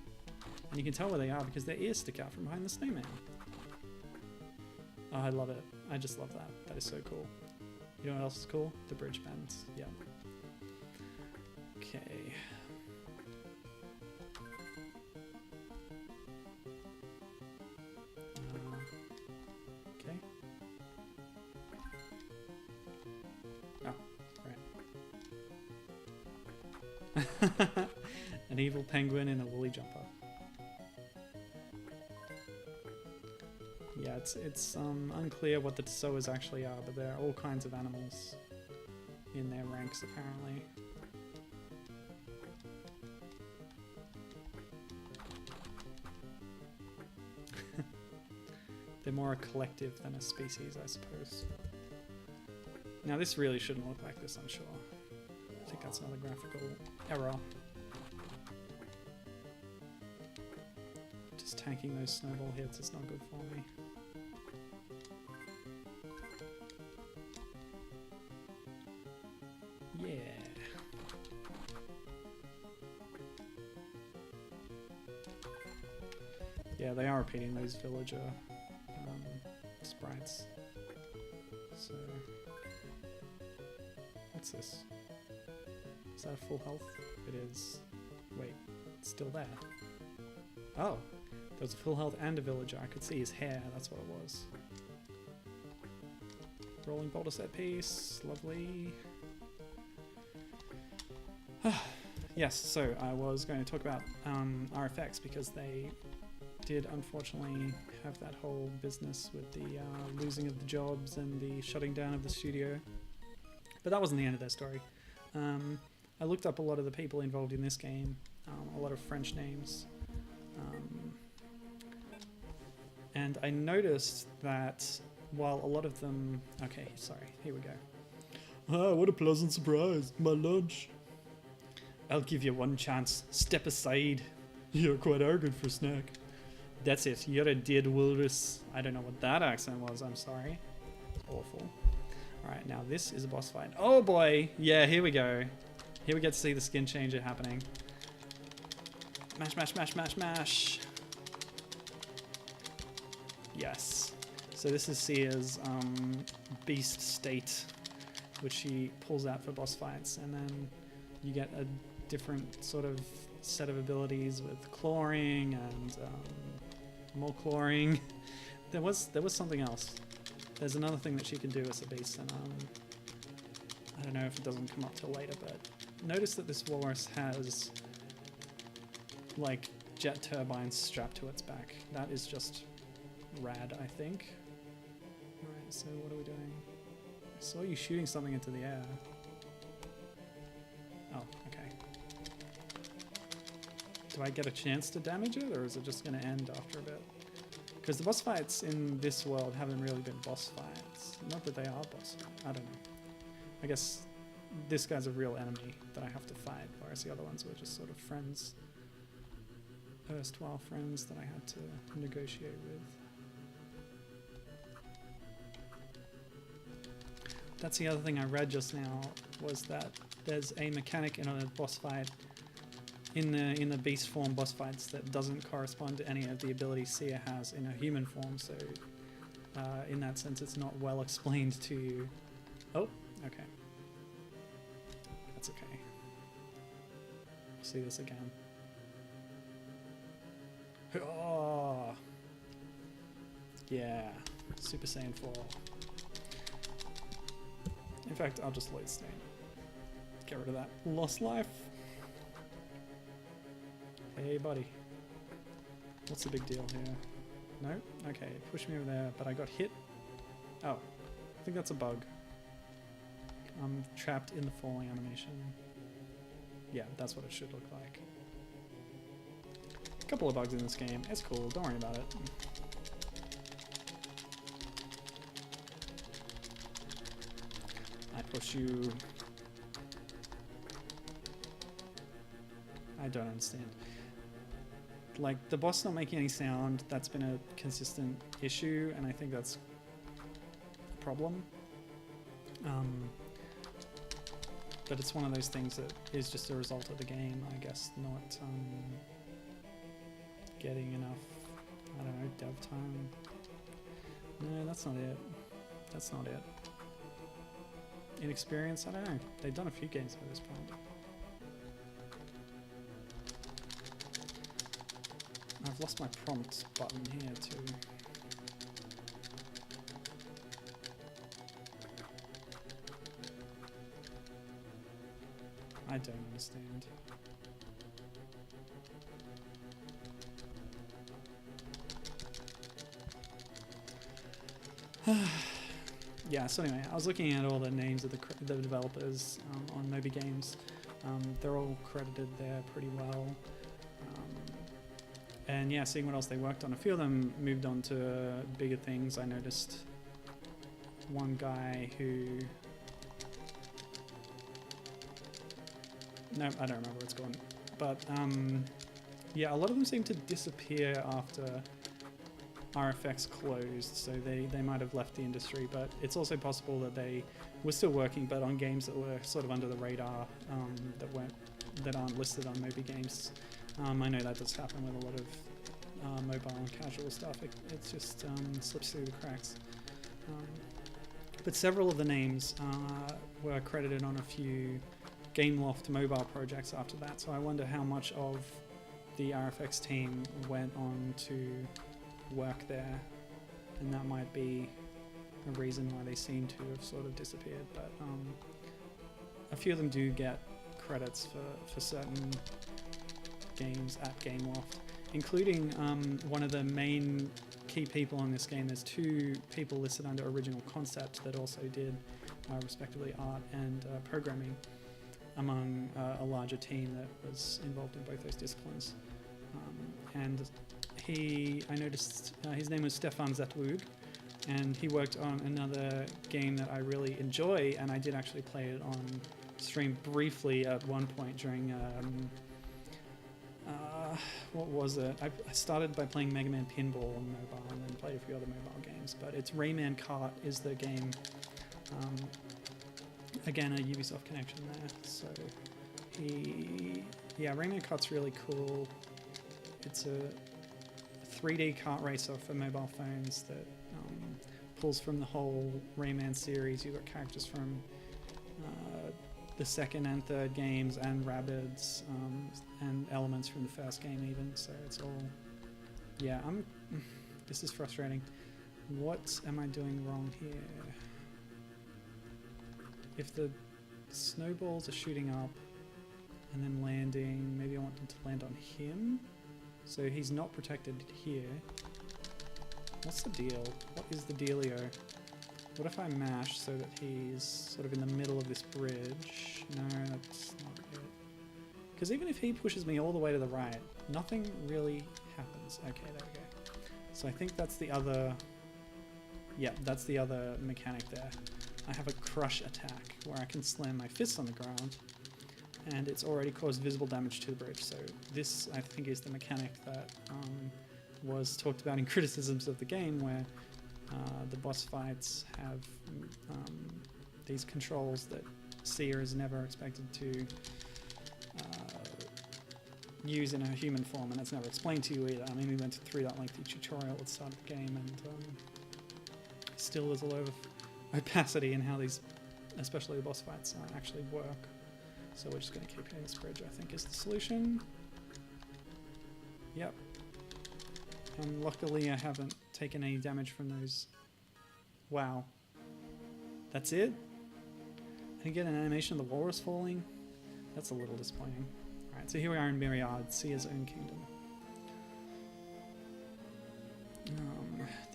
And you can tell where they are because their ears stick out from behind the snowman. Oh, I love it. I just love that. That is so cool. You know what else is cool? The bridge bends. Yeah. Okay. Okay. Oh, right. An evil penguin in a woolly jumper. Yeah, it's unclear what the Tsuas actually are, but there are all kinds of animals in their ranks apparently. They're more a collective than a species, I suppose. Now this really shouldn't look like this, I'm sure. I think that's another graphical error. Just tanking those snowball hits is not good for me. Yeah. Yeah, they are repeating those villager sprites. So, what's this? Is that a full health? It is. Wait, it's still there. Oh, there was a full health and a villager. I could see his hair, that's what it was. Rolling boulder set piece, lovely. Yes, so I was going to talk about RFX because they did unfortunately have that whole business with the losing of the jobs and the shutting down of the studio. But that wasn't the end of their story. I looked up a lot of the people involved in this game, a lot of French names. And I noticed that while a lot of them... Okay, sorry, here we go. Ah, what a pleasant surprise, my lunch. I'll give you one chance, step aside. You're quite arrogant for a snack. That's it, you're a dead walrus. I don't know what that accent was, I'm sorry. Awful. Alright, now this is a boss fight. Oh boy! Yeah, here we go. Here we get to see the skin changer happening. Mash, mash, mash, mash, mash. Yes. So this is Sia's beast state, which she pulls out for boss fights, and then you get a different sort of set of abilities with clawing and more clawing. There was something else. There's another thing that she can do as a beast, and I don't know if it doesn't come up till later, but notice that this walrus has like jet turbines strapped to its back. That is just rad, I think. Alright, so what are we doing? I saw you shooting something into the air. Oh, okay. Do I get a chance to damage it, or is it just going to end after a bit? Because the boss fights in this world haven't really been boss fights. Not that they are boss fights. I don't know. I guess this guy's a real enemy that I have to fight, whereas the other ones were just sort of friends. Erstwhile friends that I had to negotiate with. That's the other thing I read just now, was that there's a mechanic in a boss fight, in the beast form boss fights, that doesn't correspond to any of the abilities Sia has in her human form, so in that sense it's not well explained to you. Oh, okay. That's okay. We'll see this again. Oh! Yeah, Super Saiyan 4. In fact, I'll just load stain. Get rid of that lost life. Hey, buddy. What's the big deal here? No? Okay, push me over there, but I got hit. Oh, I think that's a bug. I'm trapped in the falling animation. Yeah, that's what it should look like. A couple of bugs in this game. It's cool, don't worry about it. I push you. I don't understand. Like, the boss not making any sound, that's been a consistent issue, and I think that's a problem. But it's one of those things that is just a result of the game, I guess, not getting enough, I don't know, dev time. No, that's not it. That's not it. Inexperience? I don't know. They've done a few games by this point. I've lost my prompt button here too. I don't understand. Yeah, so anyway, I was looking at all the names of the developers on Moby Games. They're all credited there pretty well. And yeah, seeing what else they worked on. A few of them moved on to bigger things. I noticed one guy who... No, I don't remember where it's gone. But yeah, a lot of them seem to disappear after RFX closed, so they might have left the industry, but it's also possible that they were still working, but on games that were sort of under the radar, that aren't listed on Moby Games. I know that does happen with a lot of mobile and casual stuff. It just slips through the cracks. But several of the names were credited on a few Gameloft mobile projects after that, so I wonder how much of the RFX team went on to work there, and that might be a reason why they seem to have sort of disappeared. But a few of them do get credits for certain games at Gameloft, including one of the main key people on this game. There's two people listed under original concept that also did respectively art and programming among a larger team that was involved in both those disciplines. And I noticed his name was Stefan Zetlug, and he worked on another game that I really enjoy, and I did actually play it on stream briefly at one point during what was it? I started by playing Mega Man Pinball on mobile and then played a few other mobile games, but it's Rayman Kart is the game. Again, a Ubisoft connection there. So Rayman Kart's really cool. It's a 3D kart racer for mobile phones that pulls from the whole Rayman series. You've got characters from the second and third games and Rabbids and elements from the first game even. So it's all... Yeah, this is frustrating. What am I doing wrong here? If the snowballs are shooting up and then landing, maybe I want them to land on him? So he's not protected here. What's the deal? What is the dealio? What if I mash so that he's sort of in the middle of this bridge? No, that's not it. Because even if he pushes me all the way to the right, nothing really happens. Okay, there we go. So I think that's the other... Yeah, that's the other mechanic there. I have a crush attack where I can slam my fist on the ground, and it's already caused visible damage to the bridge. So this, I think, is the mechanic that was talked about in criticisms of the game, where the boss fights have these controls that Seer is never expected to use in a human form, and it's never explained to you either. I mean, we went through that lengthy tutorial at the start of the game, and still there's a lot of opacity in how these, especially the boss fights, actually work. So we're just going to keep hitting this bridge, I think, is the solution. Yep. And luckily I haven't taken any damage from those. Wow. That's it? I didn't get an animation of the walrus falling? That's a little disappointing. Alright, so here we are in Myriad, Seer's own kingdom.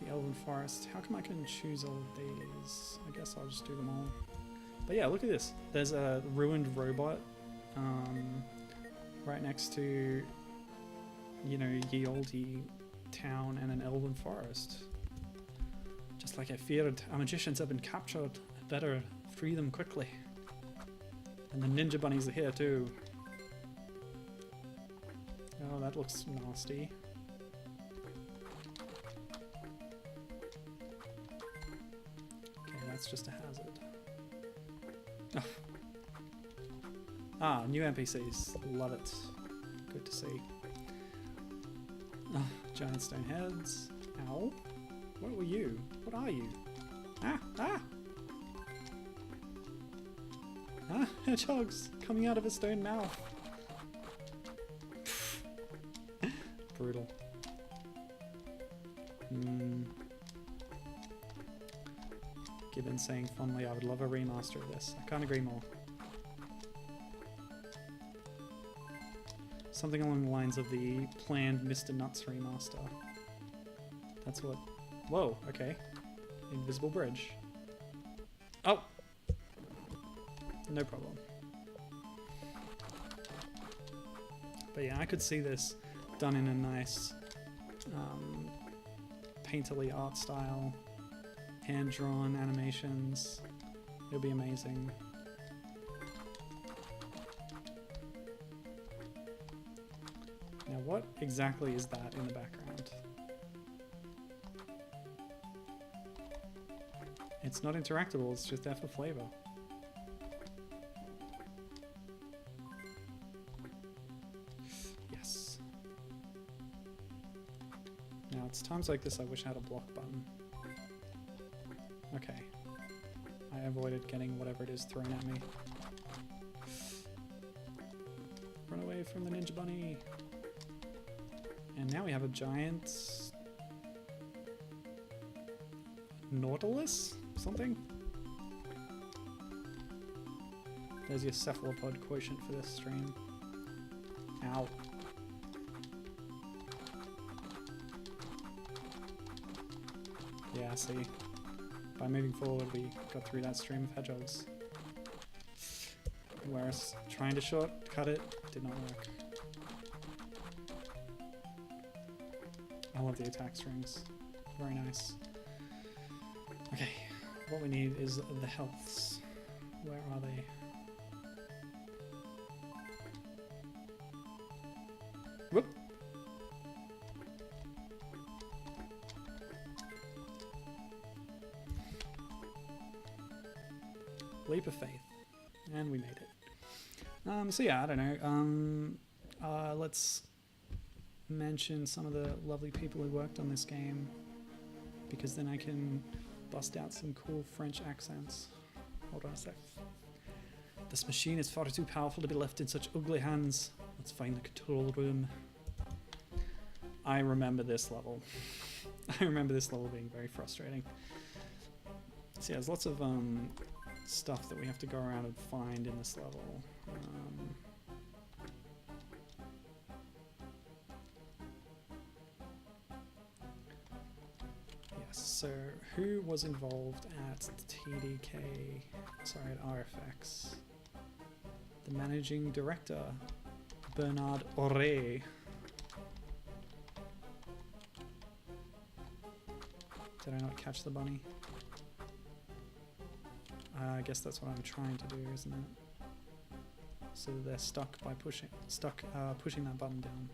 The Elven Forest. How come I can choose all of these? I guess I'll just do them all. But yeah, look at this. There's a ruined robot right next to, you know, ye olde town and an elven forest. Just like I feared, our magicians have been captured. I'd better free them quickly. And the ninja bunnies are here too. Oh, that looks nasty. Okay, that's just a hazard. Oh. Ah, new NPCs. Love it. Good to see. Oh, giant stone heads. Ow. What were you? What are you? Ah! Ah! Ah! Hedgehogs coming out of a stone mouth. Brutal. Gibbon saying fondly, I would love a remaster of this. I can't agree more. Something along the lines of the planned Mr. Nuts remaster. That's what... Whoa, okay. Invisible bridge. Oh! No problem. But yeah, I could see this done in a nice painterly art style, hand-drawn animations. It would be amazing. Now what exactly is that in the background? It's not interactable, it's just there for flavor. Yes. Now it's times like this I wish I had a block button. Okay. I avoided getting whatever it is thrown at me. Run away from the ninja bunny! And now we have a giant... Nautilus? Something? There's your cephalopod quotient for this stream. Ow. Yeah, see. By moving forward we got through that stream of hedgehogs. Whereas trying to shortcut it did not work. I love the attack strings. Very nice. Okay, what we need is the healths. Where are they? Whoop! Leap of faith. And we made it. So yeah, I don't know. Let's mention some of the lovely people who worked on this game, because then I can bust out some cool French accents. Hold on a sec. This machine is far too powerful to be left in such ugly hands. Let's find the control room. I remember this level. I remember this level being very frustrating. So yeah, there's lots of stuff that we have to go around and find in this level. Yes, so who was involved at TDK, sorry, at RFX? The managing director, Bernard Auré. Did I not catch the bunny? I guess that's what I'm trying to do, isn't it? So they're stuck by pushing that button down.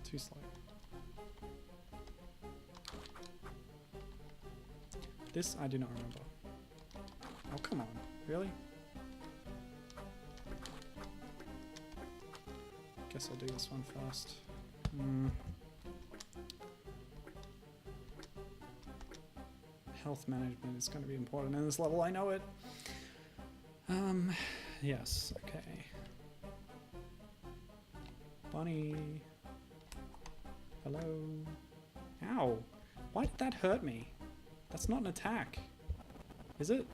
Too slow. This I do not remember. Oh, come on. Really? Guess I'll do this one first. Health management is going to be important in this level, I know it. Yes, okay. Bunny. Hello. Ow. Why did that hurt me? That's not an attack. Is it?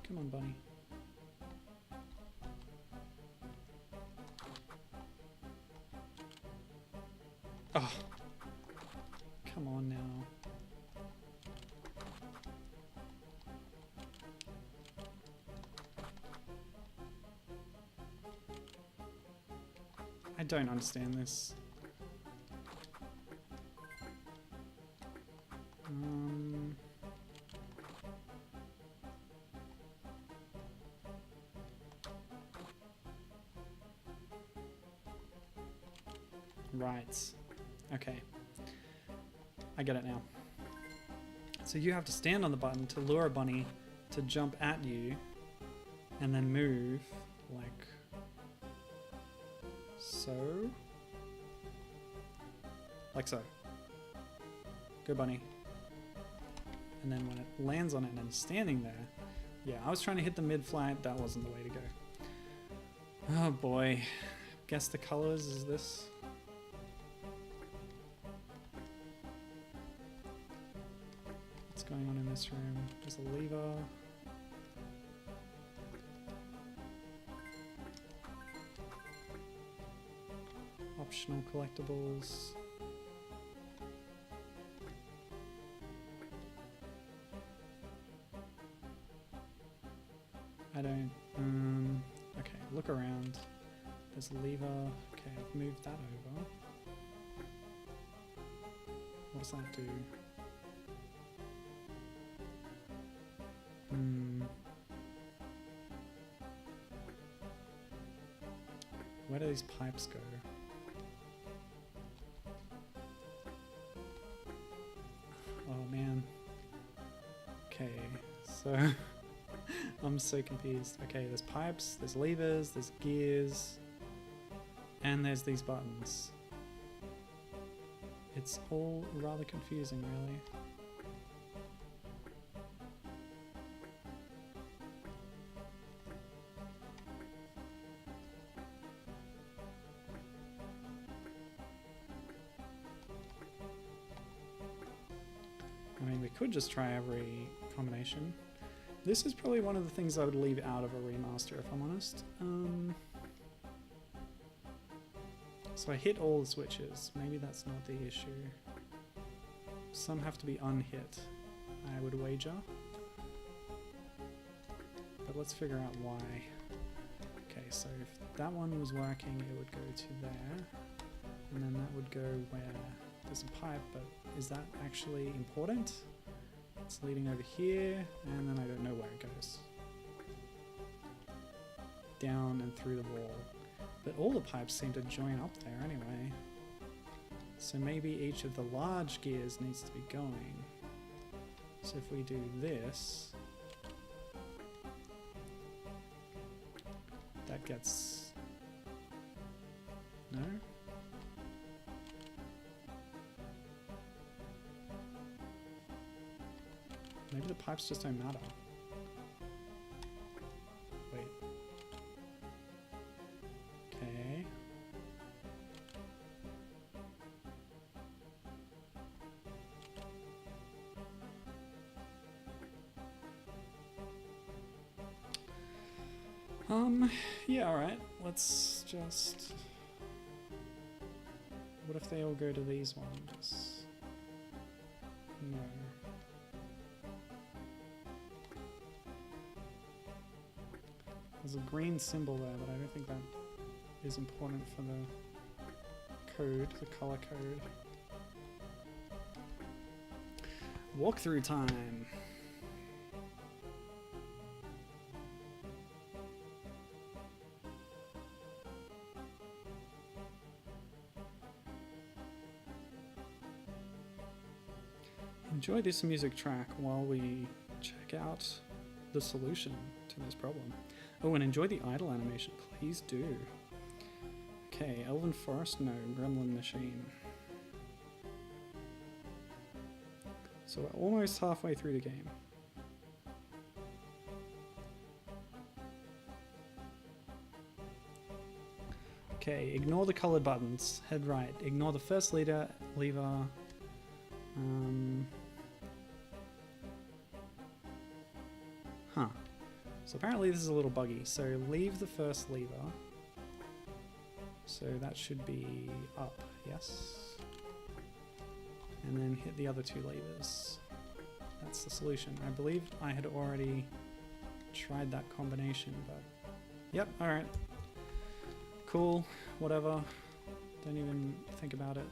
Come on, bunny. Oh. Come on now. I don't understand this. Right. Okay. I get it now. So you have to stand on the button to lure a bunny to jump at you and then move like so. Like so. Go bunny. And then when it lands on it and it's standing there, yeah, I was trying to hit the mid-flight, that wasn't the way to go. Oh boy. Guess the colors is this. What's going on in this room? There's a lever. Optional collectibles. I don't, okay, look around. There's a lever. Okay, I've moved that over. What does that do? Where do these pipes go? Oh man. Okay, so I'm so confused. Okay, there's pipes, there's levers, there's gears, and there's these buttons. It's all rather confusing, really. I mean, we could just try every combination. This is probably one of the things I would leave out of a remaster, if I'm honest. So I hit all the switches. Maybe that's not the issue. Some have to be unhit, I would wager. But let's figure out why. Okay, so that one was working, it would go to there. And then that would go where there's a pipe, but is that actually important? It's leading over here, and then I don't know where it goes. Down and through the wall. But all the pipes seem to join up there anyway. So maybe each of the large gears needs to be going. So if we do this, that gets... No? Maybe the pipes just don't matter. Wait. Okay. Yeah, alright. Let's just... What if they all go to these ones? No. There's a green symbol there, but I don't think that is important for the code, the color code. Walkthrough time! Enjoy this music track while we check out the solution to this problem. Oh, and enjoy the idle animation, please do. Okay, Elven Forest, no, Gremlin Machine. So we're almost halfway through the game. Okay, ignore the colored buttons, head right. Ignore the first lever. Huh. So apparently this is a little buggy. So leave the first lever. So that should be up, yes. And then hit the other two levers. That's the solution. I believe I had already tried that combination, but... Yep, alright. Cool, whatever. Don't even think about it.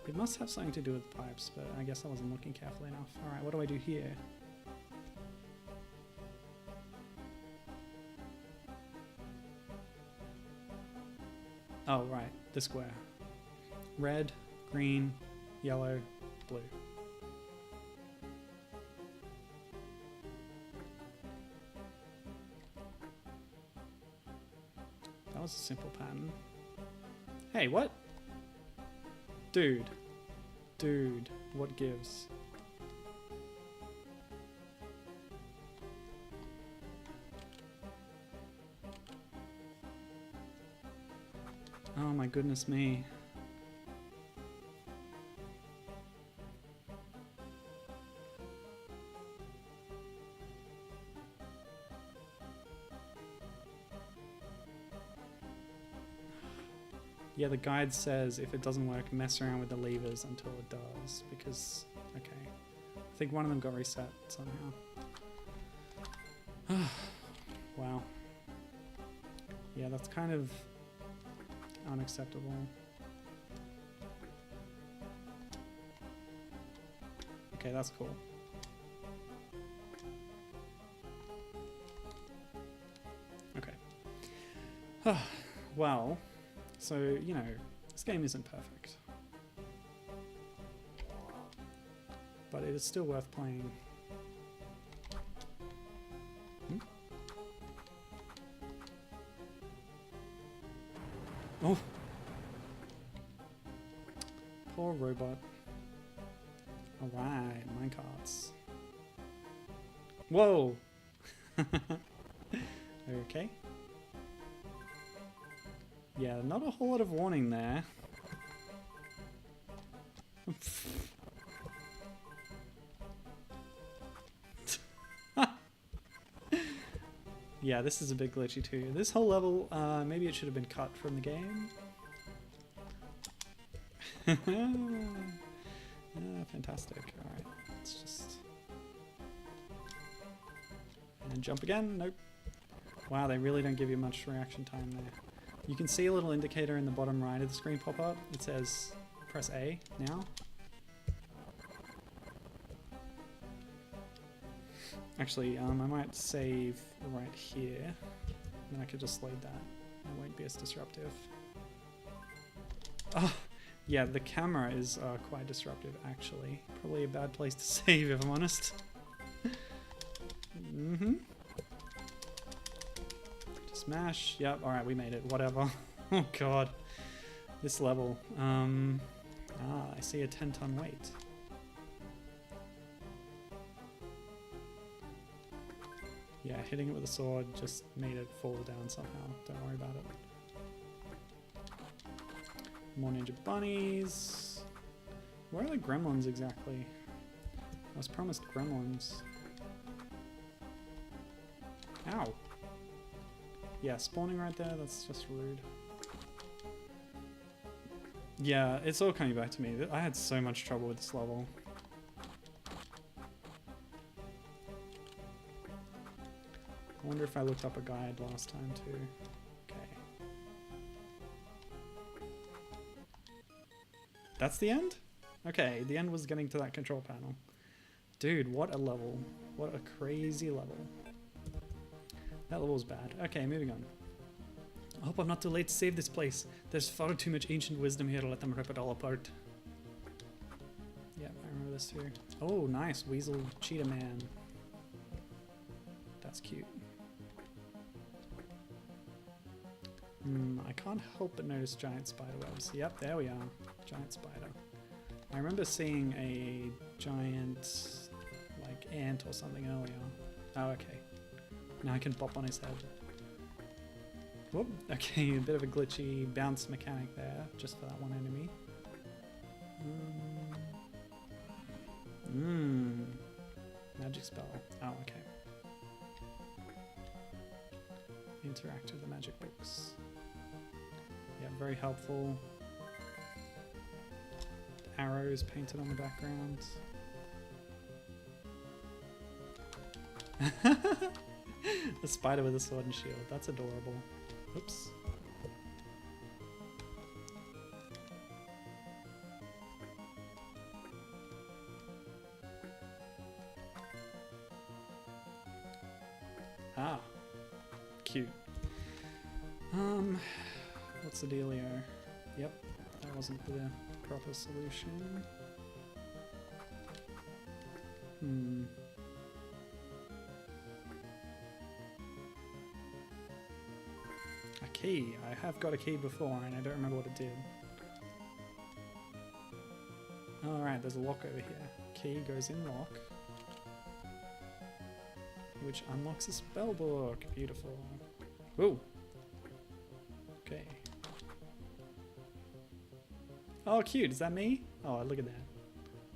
It must have something to do with the pipes, but I guess I wasn't looking carefully enough. Alright, what do I do here? Oh, right, the square. Red, green, yellow, blue. That was a simple pattern. Hey, what? Dude. Dude, what gives? Oh my goodness me. Yeah, the guide says if it doesn't work, mess around with the levers until it does, because, okay. I think one of them got reset somehow. Wow. Yeah, that's kind of unacceptable. Okay, that's cool. Okay. Well, so, you know, this game isn't perfect. But it is still worth playing. Hmm? Oh! Poor robot. Alright, minecarts. Whoa! Okay. Yeah, not a whole lot of warning there. Yeah, this is a bit glitchy too. This whole level, maybe it should have been cut from the game. Fantastic. Alright, let's just... And jump again? Nope. Wow, they really don't give you much reaction time there. You can see a little indicator in the bottom right of the screen pop up. It says press A now. Actually, I might save right here. Then I could just load that. It won't be as disruptive. Oh, yeah, the camera is quite disruptive, actually. Probably a bad place to save, if I'm honest. Smash. Yep, alright, we made it. Whatever. Oh, God. This level. I see a 10-ton weight. Yeah, hitting it with a sword just made it fall down somehow. Don't worry about it. More ninja bunnies. Where are the gremlins exactly? I was promised gremlins. Ow. Yeah, spawning right there, that's just rude. Yeah, it's all coming back to me. I had so much trouble with this level. I wonder if I looked up a guide last time too. Okay. That's the end? Okay, the end was getting to that control panel. Dude, what a level. What a crazy level. That level was bad. Okay, moving on. I hope I'm not too late to save this place. There's far too much ancient wisdom here to let them rip it all apart. Yeah, I remember this too. Oh, nice. Weasel Cheetah Man. That's cute. I can't help but notice giant spider webs. Yep, there we are. Giant spider. I remember seeing a giant, like, ant or something earlier. Oh, okay. Now I can pop on his head. Whoop. Okay, a bit of a glitchy bounce mechanic there, just for that one enemy. Magic spell. Oh, okay. Interact with the magic books. Yeah, very helpful. Arrows painted on the background. A spider with a sword and shield. That's adorable. Oops. Ah. Cute. What's the dealio? Yep, that wasn't the proper solution. A key. I have got a key before and I don't remember what it did. Alright, there's a lock over here. Key goes in lock. Which unlocks a spell book. Beautiful. Whoa. Okay. Oh, cute. Is that me? Oh, look at that.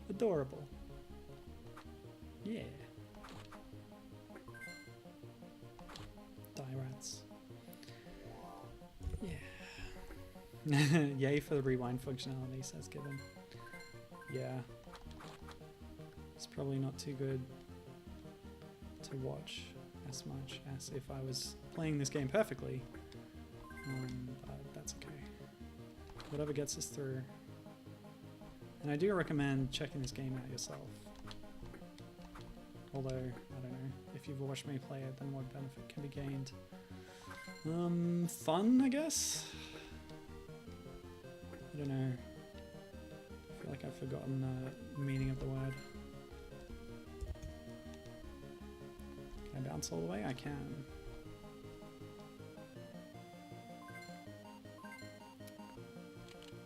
Adorable. Yeah. Die rats. Yeah. Yay for the rewind functionality, says Gibbon. Yeah. It's probably not too good to watch as much as if I was playing this game perfectly. But that's okay. Whatever gets us through. And I do recommend checking this game out yourself. Although, I don't know, if you've watched me play it, then what benefit can be gained? Fun, I guess? I don't know. I feel like I've forgotten the meaning of the word. Can I bounce all the way? I can.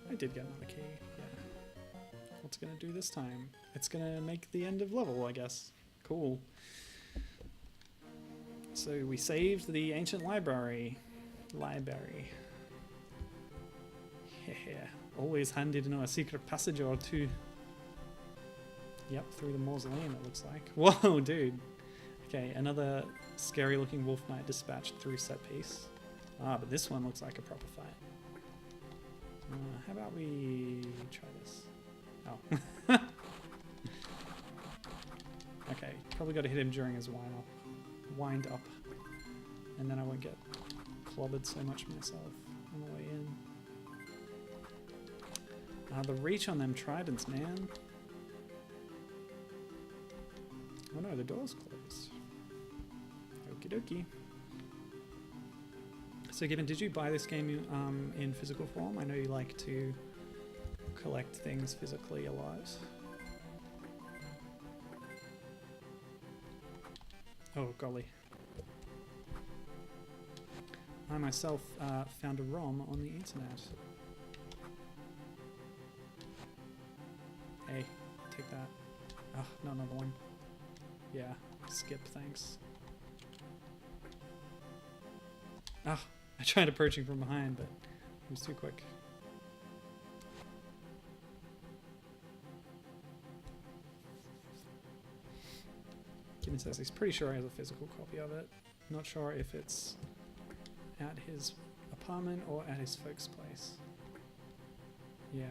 I did get another key, yeah. What's it gonna do this time? It's gonna make the end of level, I guess. Cool. So we saved the ancient library. Yeah, always handy to know a secret passage or two. Yep, through the mausoleum it looks like. Whoa, dude. Okay, another scary looking wolf knight dispatched through set piece. Ah, but this one looks like a proper fight. How about we try this? Oh. Okay, probably got to hit him during his wind up. And then I won't get clobbered so much myself. The reach on them tridents, man. Oh no, the door's closed. Okie dokie. So Gibbon, did you buy this game in physical form? I know you like to collect things physically alive. Oh golly. I myself found a ROM on the internet. Hey, take that. Oh, not another one. Yeah, skip, thanks. Ah, I tried approaching from behind, but it was too quick. Gibbon says he's pretty sure he has a physical copy of it. Not sure if it's at his apartment or at his folks' place. Yeah.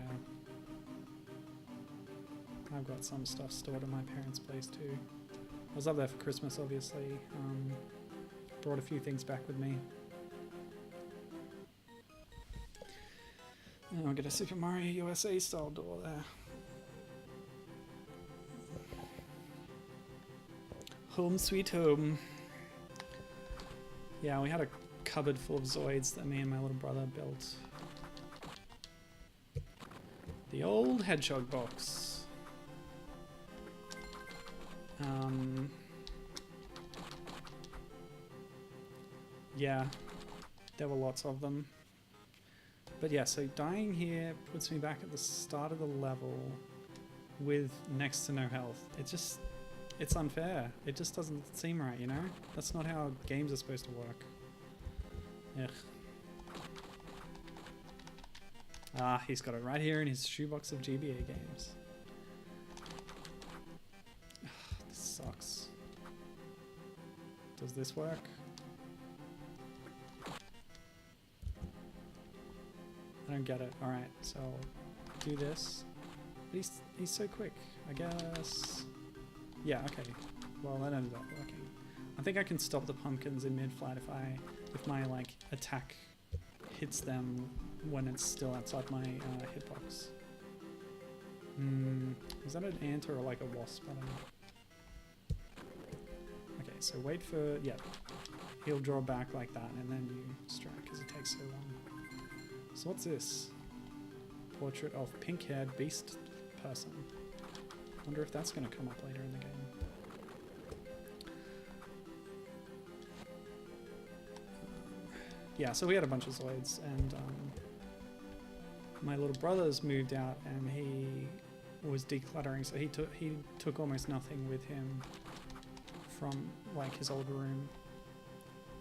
I've got some stuff stored at my parents' place too. I was up there for Christmas, obviously. Brought a few things back with me. And I'll get a Super Mario USA style door there. Home sweet home. Yeah, we had a cupboard full of Zoids that me and my little brother built. The old hedgehog box. Yeah, there were lots of them. But yeah, so dying here puts me back at the start of the level with next to no health. It's unfair. It just doesn't seem right, you know? That's not how games are supposed to work. Ugh. Ah, he's got it right here in his shoebox of GBA games. This sucks. Does this work? I don't get it. Alright, so do this. But he's so quick, I guess. Yeah, okay. Well, that ended up working. I think I can stop the pumpkins in mid-flight if my like attack hits them when it's still outside my hitbox. Is that an ant or like a wasp? I don't know. Okay, so wait for, yeah. He'll draw back like that and then you strike because it takes so long. So what's this? Portrait of pink-haired beast person. Wonder if that's going to come up later in the game. Yeah, so we had a bunch of Zoids, and my little brother's moved out, and he was decluttering, so he took almost nothing with him from like his old room.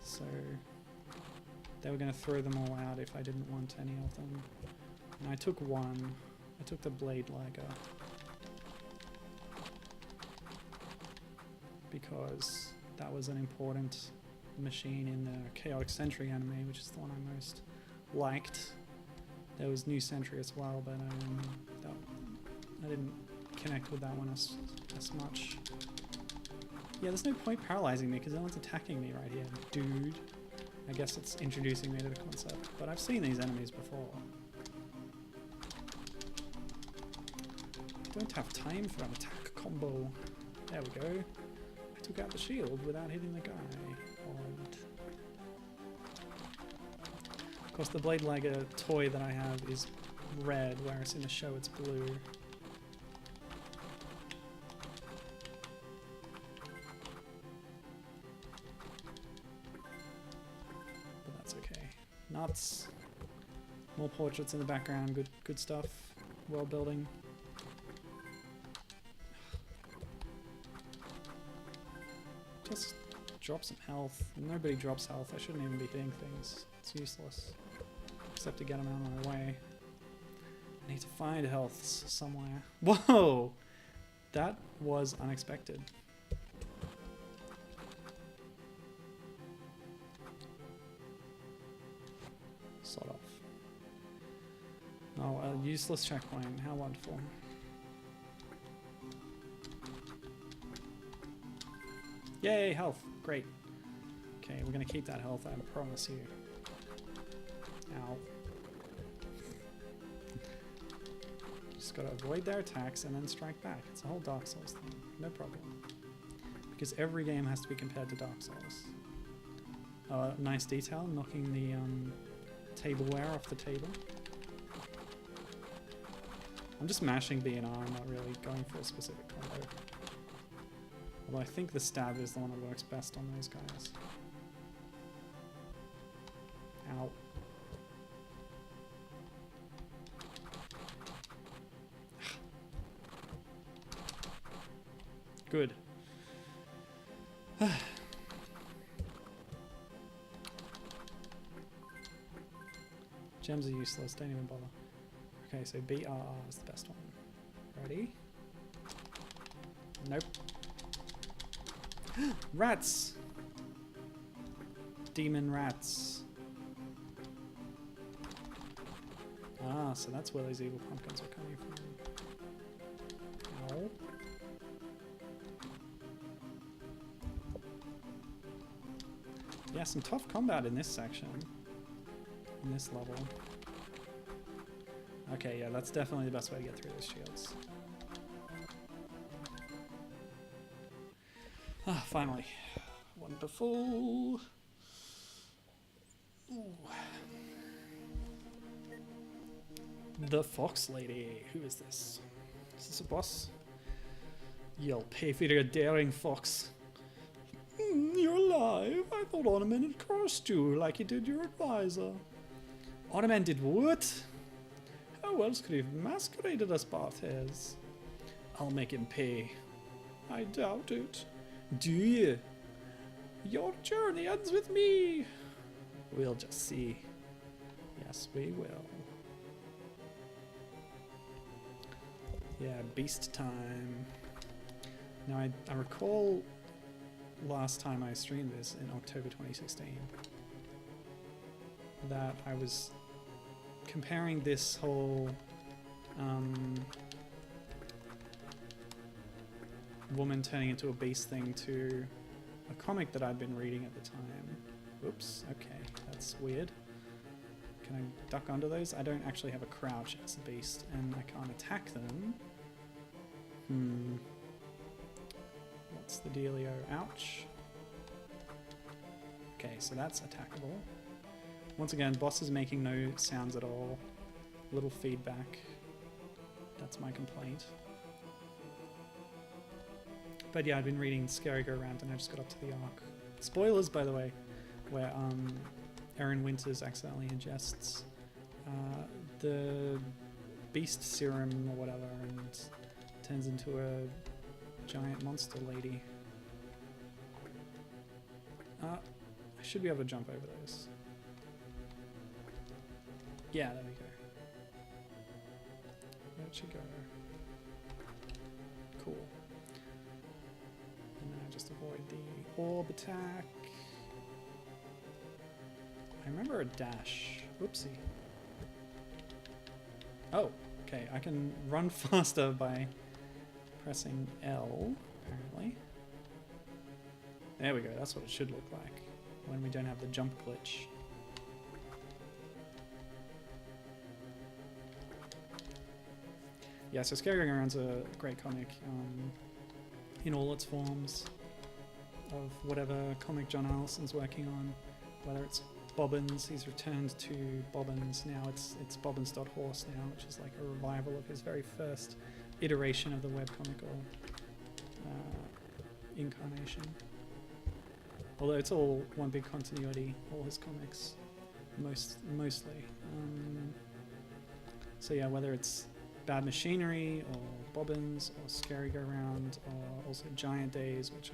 So they were going to throw them all out if I didn't want any of them. And I took one. I took the Blade Liger. Because that was an important machine in the Chaotic Sentry anime, which is the one I most liked. There was New Sentry as well, but I didn't connect with that one as much. Yeah, there's no point paralyzing me because no one's attacking me right here, dude. I guess it's introducing me to the concept, but I've seen these enemies before. I don't have time for an attack combo. There we go. I took out the shield without hitting the guy. Odd. Of course, the Blade Liger toy that I have is red, whereas in the show it's blue. But that's okay. Nuts. More portraits in the background. Good stuff. World building. Just drop some health. Nobody drops health. I shouldn't even be hitting things. It's useless. Except to get them out of my way. I need to find healths somewhere. Whoa! That was unexpected. Sort of. Oh, a useless checkpoint. How wonderful. Yay, health. Great. Okay, we're going to keep that health, I promise you. Ow. Just gotta avoid their attacks and then strike back. It's a whole Dark Souls thing. No problem. Because every game has to be compared to Dark Souls. Nice detail, knocking the tableware off the table. I'm just mashing B and R, I'm not really going for a specific combo. Although I think the stab is the one that works best on those guys. Ow. Good. Gems are useless, don't even bother. Okay, so BRR is the best one. Ready? Nope. Rats! Demon rats. Ah, so that's where those evil pumpkins are coming from. Ow. Yeah, some tough combat in this section. In this level. Okay, yeah, that's definitely the best way to get through those shields. Ah, finally. Wonderful. Ooh. The Fox Lady. Who is this? Is this a boss? You'll pay for your daring, Fox. You're alive. I thought Ornament had crossed you like he did your advisor. Ornament did what? How else could he have masqueraded as Barthez? I'll make him pay. I doubt it. Do you? Your journey ends with me. We'll just see. Yes, we will. Yeah, beast time. Now, I recall last time I streamed this in October 2016 that I was comparing this whole woman turning into a beast thing to a comic that I'd been reading at the time. Oops, okay, that's weird. Can I duck under those? I don't actually have a crouch as a beast, and I can't attack them. What's the dealio? Ouch. Okay, so that's attackable. Once again, boss is making no sounds at all. Little feedback. That's my complaint. But yeah, I've been reading Scary Go Round and I just got up to the arc. Spoilers, by the way, where Erin Winters accidentally ingests the beast serum or whatever and turns into a giant monster lady. I should be able to jump over those. Yeah, there we go. Where'd she go? Cool. And then I just avoid the orb attack. I remember a dash. Whoopsie. Oh, okay. I can run faster by pressing L, apparently. There we go. That's what it should look like when we don't have the jump glitch. Yeah, so Scary Going Around's a great comic in all its forms of whatever comic John Allison's working on, whether it's Bobbins, he's returned to Bobbins now, it's Bobbins.horse now, which is like a revival of his very first iteration of the webcomic or incarnation. Although it's all one big continuity, all his comics, mostly. So yeah, whether it's Bad Machinery or Bobbins or Scary Go Round or also Giant Days, which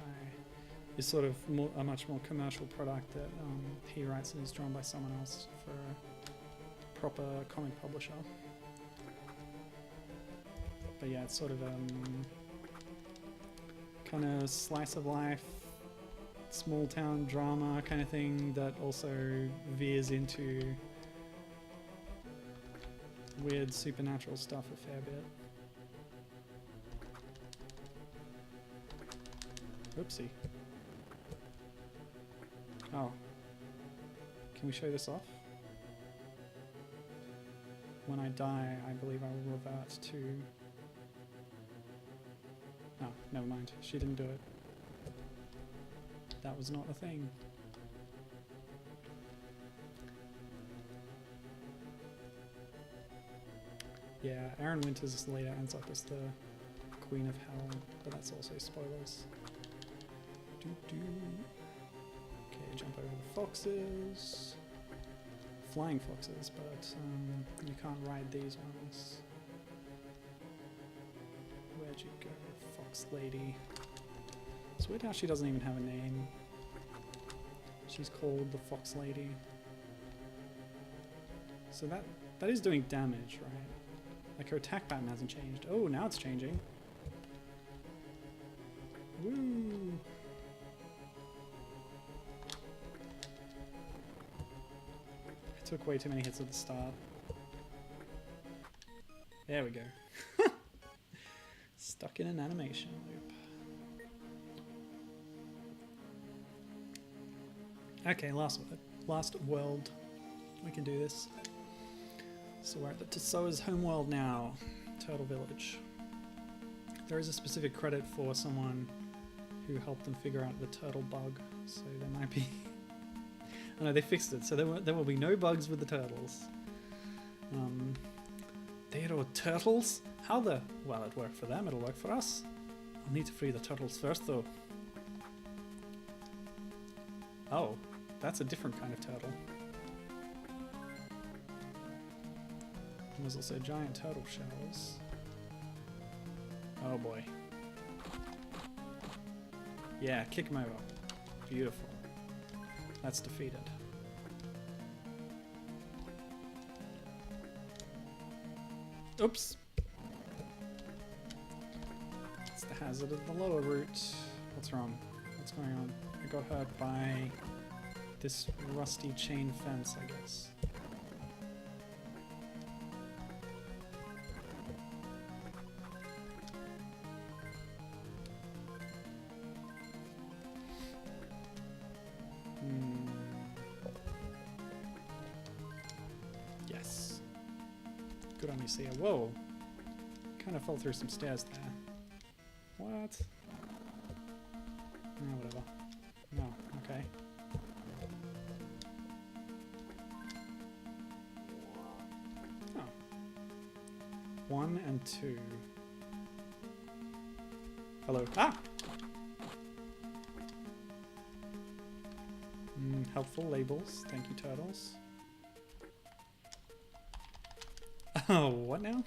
is sort of a much more commercial product that he writes and is drawn by someone else for a proper comic publisher. But yeah, it's sort of kind of slice of life, small town drama kind of thing that also veers into weird supernatural stuff a fair bit. Oopsie. Oh. Can we show this off? when I die, I believe I will revert to... Oh, never mind. She didn't do it. That was not a thing. Yeah, Aaron Winters later ends up as the Queen of Hell, but that's also spoilers. Okay, jump over the foxes. Flying foxes, but you can't ride these ones. Where'd you go, Fox Lady? It's weird how she doesn't even have a name. She's called the Fox Lady. So that is doing damage, right? Like her attack pattern hasn't changed. Oh, now it's changing. Woo! I took way too many hits at the start. There we go. Stuck in an animation loop. Okay, last world. We can do this. So we're at the Tsoa's homeworld now, Turtle Village. There is a specific credit for someone who helped them figure out the turtle bug, so there might be... Oh no, they fixed it, so there will be no bugs with the turtles. Theodore, turtles? How the... Well, it worked for them, it'll work for us. I'll need to free the turtles first, though. Oh, that's a different kind of turtle. And there's also giant turtle shells. Oh boy. Yeah, kick him over. Beautiful. That's defeated. Oops. It's the hazard of the lower route. What's wrong? What's going on? I got hurt by this rusty chain fence, I guess. Yes. Good on you, Sia. Whoa. Kind of fell through some stairs there. What? No, whatever. No, okay. Oh. 1 and 2. Hello. Ah! Helpful labels. Thank you, turtles. Oh, what now?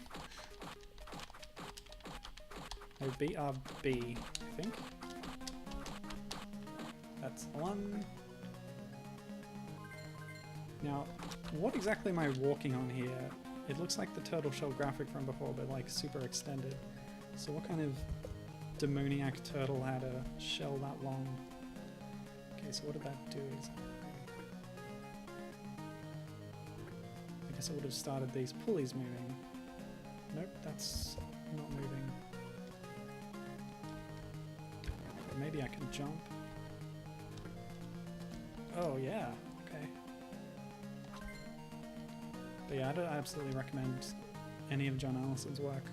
Oh, BRB, I think. That's 1. Now, what exactly am I walking on here? It looks like the turtle shell graphic from before, but like super extended. So what kind of demoniac turtle had a shell that long? Okay, so what did that do exactly? I guess I would have started these pulleys moving. Nope, that's not moving. But maybe I can jump. Oh yeah, okay. But yeah, I absolutely recommend any of John Allison's work.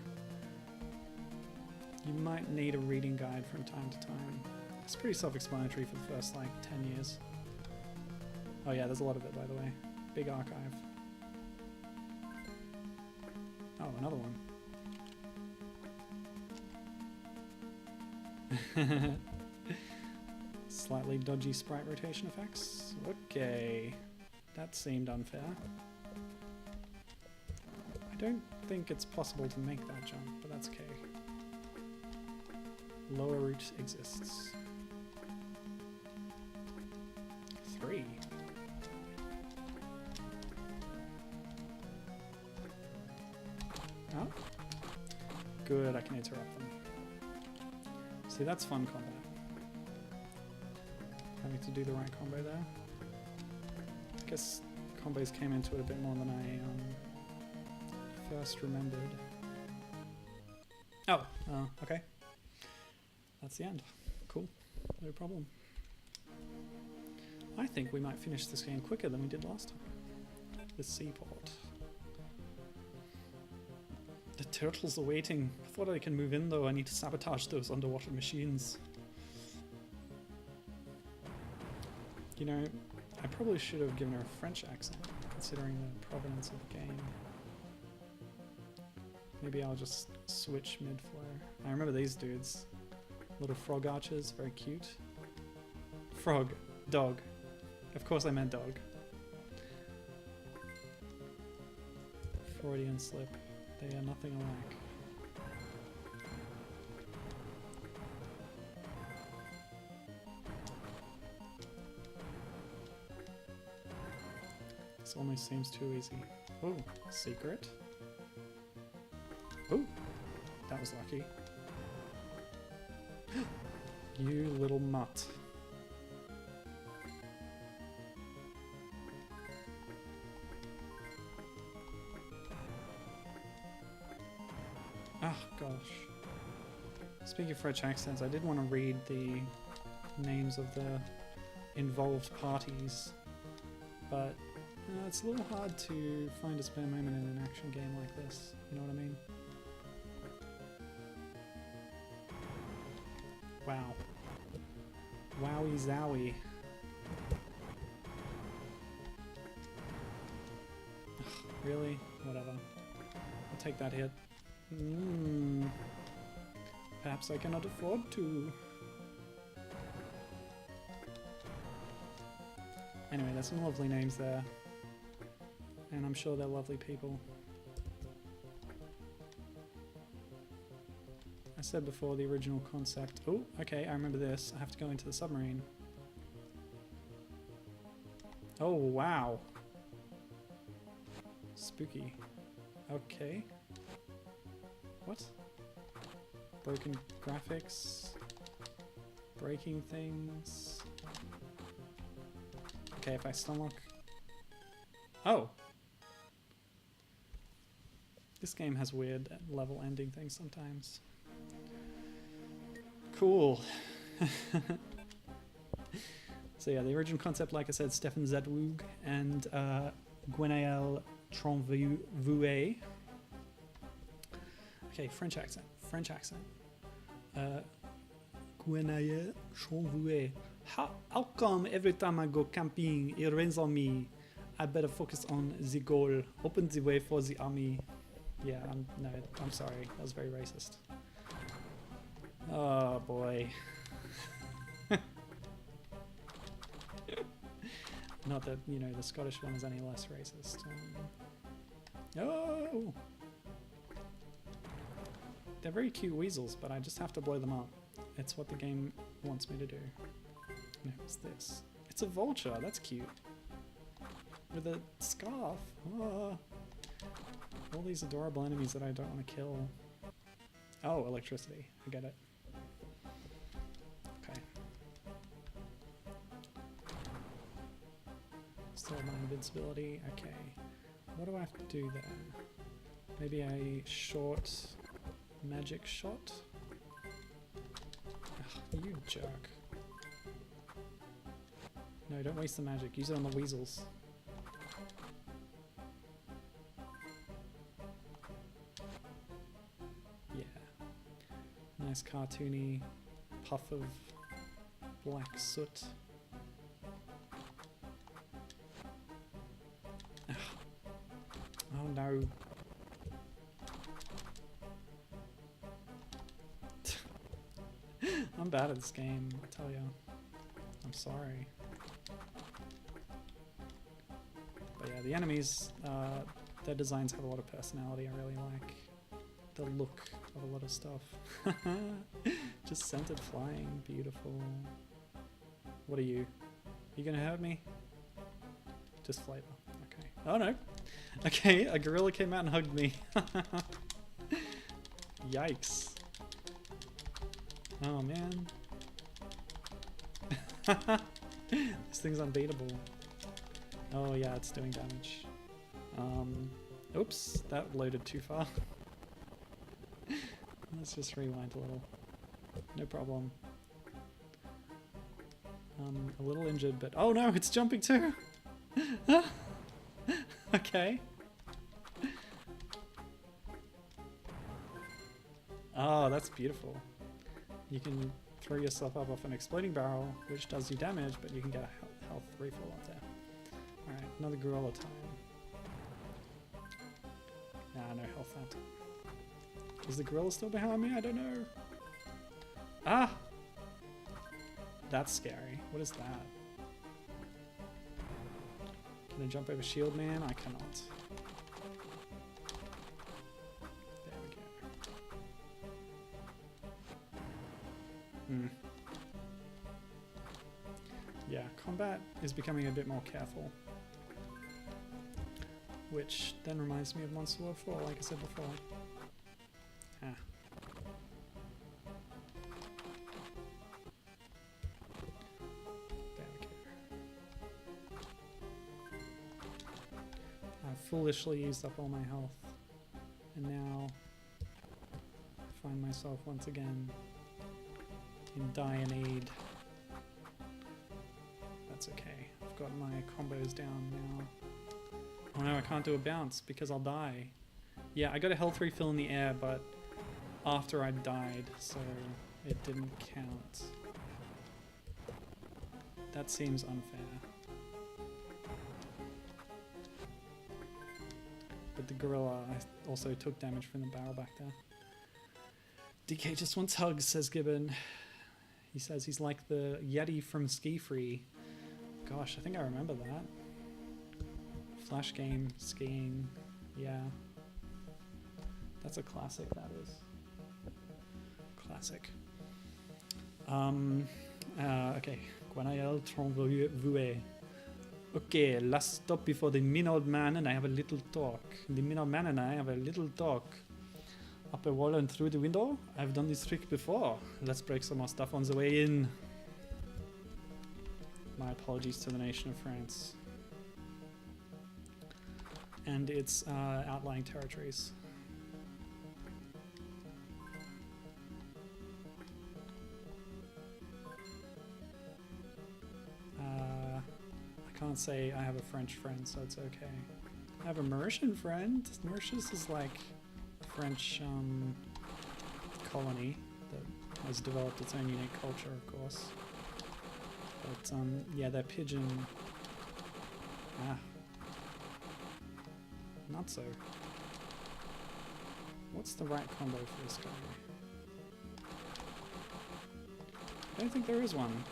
You might need a reading guide from time to time. It's pretty self-explanatory for the first like 10 years. Oh yeah, there's a lot of it, by the way. Big archive. Oh, another one. Slightly dodgy sprite rotation effects. Okay, that seemed unfair. I don't think it's possible to make that jump, but that's okay. Lower route exists. 3. Oh. Good, I can interrupt them. See, that's fun combat. Having to do the right combo there. I guess combos came into it a bit more than I first remembered. Oh, okay. That's the end. Cool. No problem. I think we might finish this game quicker than we did last time. The seaport. The turtles are waiting. I thought I can move in though. I need to sabotage those underwater machines. You know, I probably should have given her a French accent, considering the provenance of the game. Maybe I'll just switch mid-flow. I remember these dudes. Little frog archers, very cute. Frog. Dog. Of course I meant dog. Freudian slip. They are nothing alike. This almost seems too easy. Oh, secret. Oh, that was lucky. You little mutt. Oh gosh. Speaking of French accents, I did want to read the names of the involved parties, but it's a little hard to find a spare moment in an action game like this, you know what I mean? Wow. Wowie zowie. Ugh, really? Whatever. I'll take that hit. Perhaps I cannot afford to. Anyway, there's some lovely names there. And I'm sure they're lovely people. I said before, the original concept. Oh, okay, I remember this. I have to go into the submarine. Oh, wow. Spooky. Okay. What? Broken graphics. Breaking things. Okay, if I stomach. Oh! This game has weird level ending things sometimes. Cool. So yeah, the original concept, like I said, Stefan Zedwoog and Gwenaël Tronvouet. Okay, French accent. French accent. Gwenaël Tronvouet. How come every time I go camping, it rains on me? I better focus on the goal. Open the way for the army. Yeah, I'm sorry. That was very racist. Oh boy. Not that, you know, the Scottish one is any less racist. Oh! They're very cute weasels, but I just have to blow them up. It's what the game wants me to do. No, what's this? It's a vulture, that's cute. With a scarf. Oh. All these adorable enemies that I don't want to kill. Oh, electricity. I get it. Okay. Still my invincibility. Okay. What do I have to do there? Maybe a short magic shot? Ugh, you jerk. No, don't waste the magic. Use it on the weasels. Yeah. Nice cartoony puff of black soot. Ugh. Oh no. I'm bad at this game, I tell ya. I'm sorry. But yeah, the enemies, their designs have a lot of personality. I really like the look of a lot of stuff. Just scented flying, beautiful. What are you? You gonna hurt me? Just flavor. Okay. Oh no. Okay, a gorilla came out and hugged me. Yikes. Oh man. This thing's unbeatable. Oh yeah, it's doing damage. Oops, that loaded too far. Let's just rewind a little. No problem. A little injured, but oh no, it's jumping too! Okay. Oh, that's beautiful. You can throw yourself up off an exploding barrel, which does you damage, but you can get a health refill up there. Alright, another gorilla time. Nah, no health that time. Is the gorilla still behind me? I don't know. Ah! That's scary. What is that? Can I jump over Shield Man? I cannot. There we go. Hmm. Yeah, combat is becoming a bit more careful. Which then reminds me of Monster War 4, like I said before. Ah. There we go. I've foolishly used up all my health. And now I find myself once again in dire need. That's okay. I've got my combos down now. Oh no, I can't do a bounce because I'll die. Yeah, I got a health refill in the air, but after I died, so it didn't count. That seems unfair. But the gorilla also took damage from the barrel back there. DK just wants hugs, says Gibbon. He says he's like the Yeti from Ski Free. Gosh, I think I remember that. Flash game, skiing, yeah. That's a classic, that is. Classic. Okay. Guanael Tronvoué. Okay, last stop before the mean old man and I have a little talk. The mean old man and I have a little talk. Up a wall and through the window? I've done this trick before. Let's break some more stuff on the way in. My apologies to the nation of France. And its outlying territories. I can't say I have a French friend, so it's okay. I have a Mauritian friend. Mauritius is like a French colony that has developed its own unique culture, of course. But yeah, their pigeon. Not so. What's the right combo for this guy? I don't think there is one.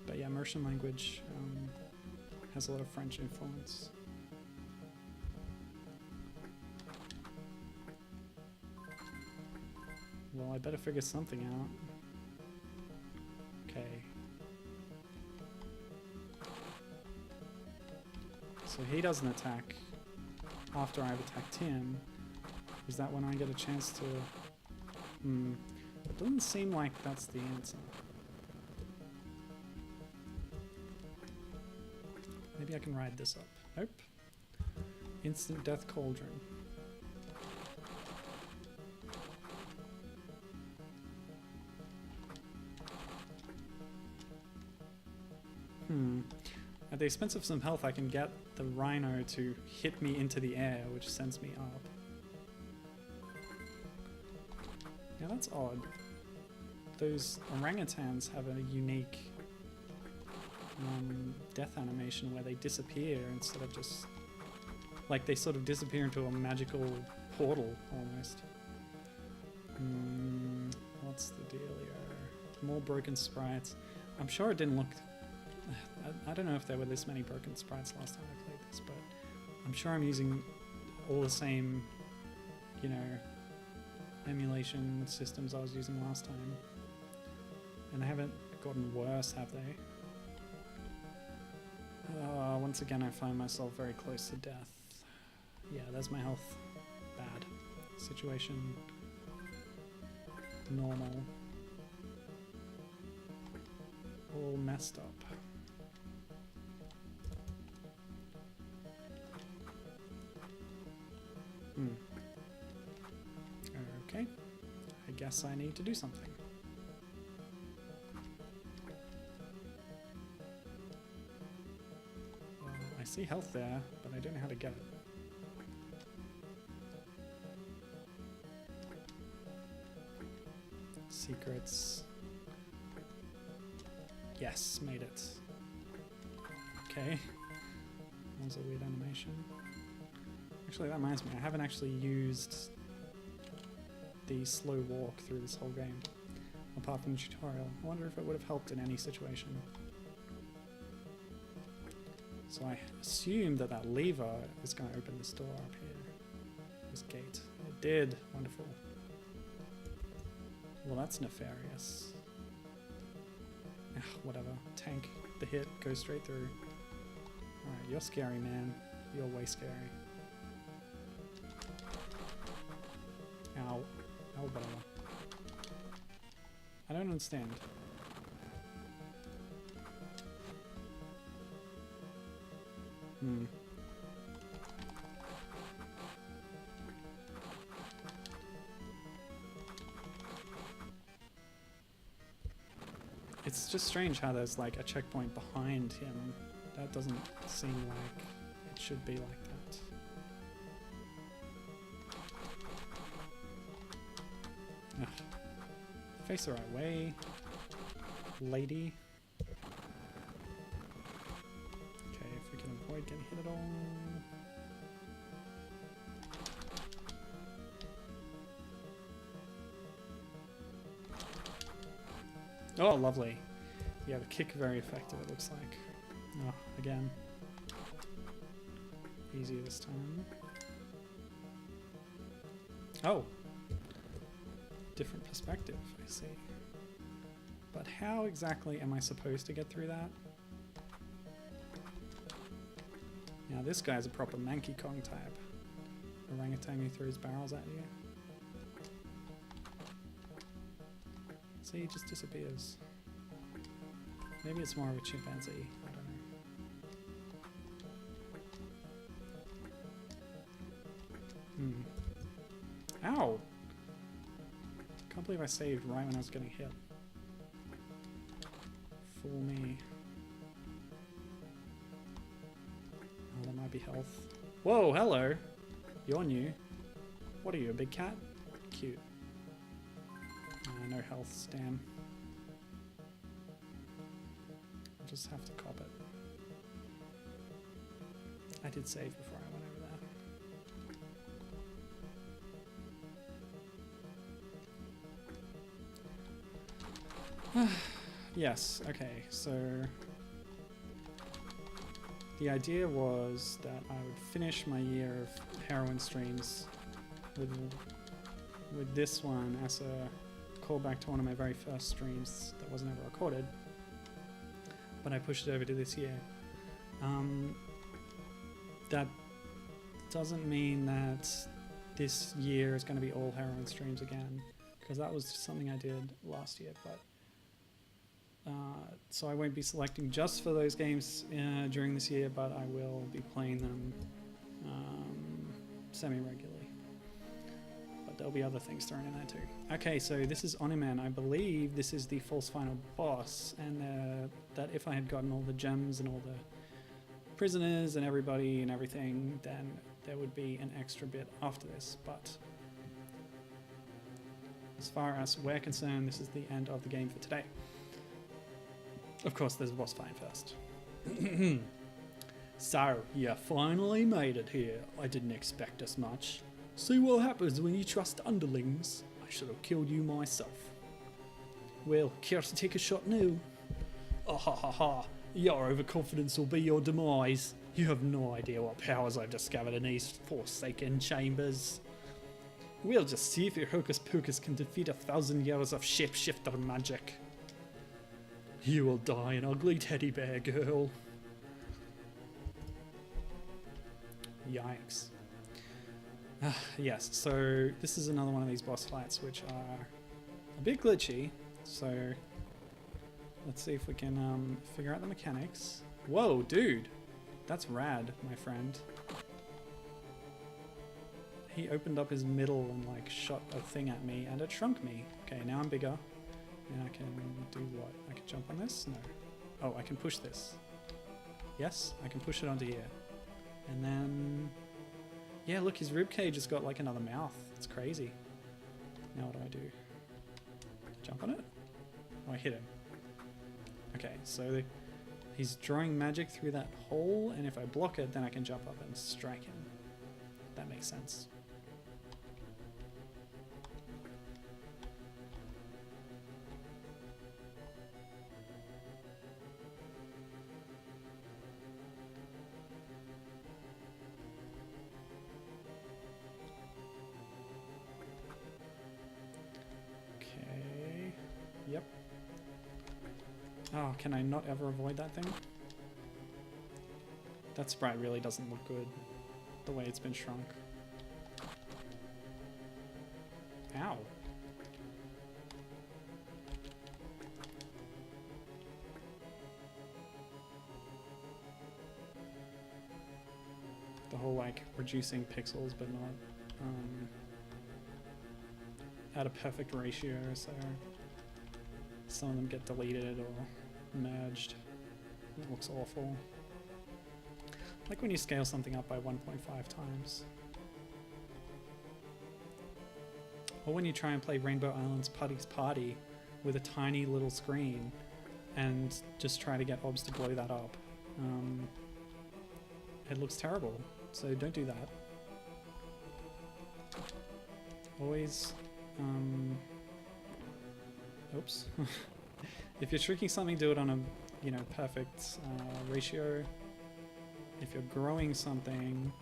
But yeah, Mercian language has a lot of French influence. Well, I better figure something out. Okay. So he doesn't attack after I've attacked him. Is that when I get a chance to... It doesn't seem like that's the answer. Maybe I can ride this up. Nope. Instant Death Cauldron. At the expense of some health, I can get the rhino to hit me into the air, which sends me up. Now that's odd. Those orangutans have a unique death animation where they disappear instead of just... like they sort of disappear into a magical portal, almost. What's the dealio? More broken sprites. I'm sure it didn't look... I don't know if there were this many broken sprites last time I played this, but I'm sure I'm using all the same, you know, emulation systems I was using last time. And they haven't gotten worse, have they? Once again, I find myself very close to death. Yeah, there's my health. Bad. Situation. Normal. All messed up. Okay. I guess I need to do something. Well, I see health there, but I don't know how to get it. Secrets. Yes, made it. Okay. That was a weird animation. Actually, that reminds me, I haven't actually used the slow walk through this whole game, apart from the tutorial. I wonder if it would have helped in any situation. So I assume that that lever is going to open this door up here. This gate. It did. Wonderful. Well, that's nefarious. Ugh, whatever. Tank the hit, go straight through. Alright, you're scary, man. You're way scary. Ow. Ow, whatever. I don't understand. Hmm. It's just strange how there's like a checkpoint behind him. That doesn't seem like it should be like that. Ugh. Face the right way, lady. Okay, if we can avoid getting hit at all. Oh, lovely. Yeah, the kick very effective, it looks like. Oh, again. Easier this time. Oh! Different perspective, I see. But how exactly am I supposed to get through that? Now this guy's a proper Manky Kong type. Orangutan who throws barrels at you. See, he just disappears. Maybe it's more of a chimpanzee. I don't know. Ow! Can't believe I saved right when I was getting hit. Fool me. Oh, that might be health. Whoa, hello! You're new. What are you, a big cat? Cute. No health, damn. I'll just have to cop it. I did save before I went over there. Yes, okay, so the idea was that I would finish my year of heroin streams with this one as a callback to one of my very first streams that wasn't ever recorded, but I pushed it over to this year. That doesn't mean that this year is going to be all heroin streams again, because that was something I did last year, but so I won't be selecting just for those games during this year, but I will be playing them semi-regularly. But there'll be other things thrown in there too. Okay, so this is Oniman. I believe this is the false final boss, and that if I had gotten all the gems and all the prisoners and everybody and everything, then there would be an extra bit after this. But as far as we're concerned, this is the end of the game for today. Of course, there's a boss fight first. So, you finally made it here. I didn't expect as much. See what happens when you trust underlings. I should have killed you myself. Well, care to take a shot now? Ah ha ha ha. Your overconfidence will be your demise. You have no idea what powers I've discovered in these forsaken chambers. We'll just see if your hocus pocus can defeat 1,000 years of shapeshifter magic. You will die an ugly teddy bear, girl. Yikes. Yes, so this is another one of these boss fights which are a bit glitchy. So let's see if we can figure out the mechanics. Whoa, dude. That's rad, my friend. he opened up his middle and like shot a thing at me and it shrunk me. Okay, now I'm bigger. Now I can do what? I can jump on this? No. Oh, I can push this. Yes, I can push it onto here. And then... yeah, look, his ribcage has got like another mouth. It's crazy. Now what do I do? Jump on it? Oh, I hit him. Okay, so he's drawing magic through that hole, and if I block it, then I can jump up and strike him. That makes sense. Okay. Yep. Oh, can I not ever avoid that thing? That sprite really doesn't look good, the way it's been shrunk. Ow. The whole like reducing pixels but not at a perfect ratio, so some of them get deleted or merged. It looks awful. Like when you scale something up by 1.5 times. Or when you try and play Rainbow Islands Putty's Party with a tiny little screen and just try to get obs to blow that up. It looks terrible, so don't do that. Always, oops. If you're shrinking something, do it on a, you know, perfect ratio. If you're growing something...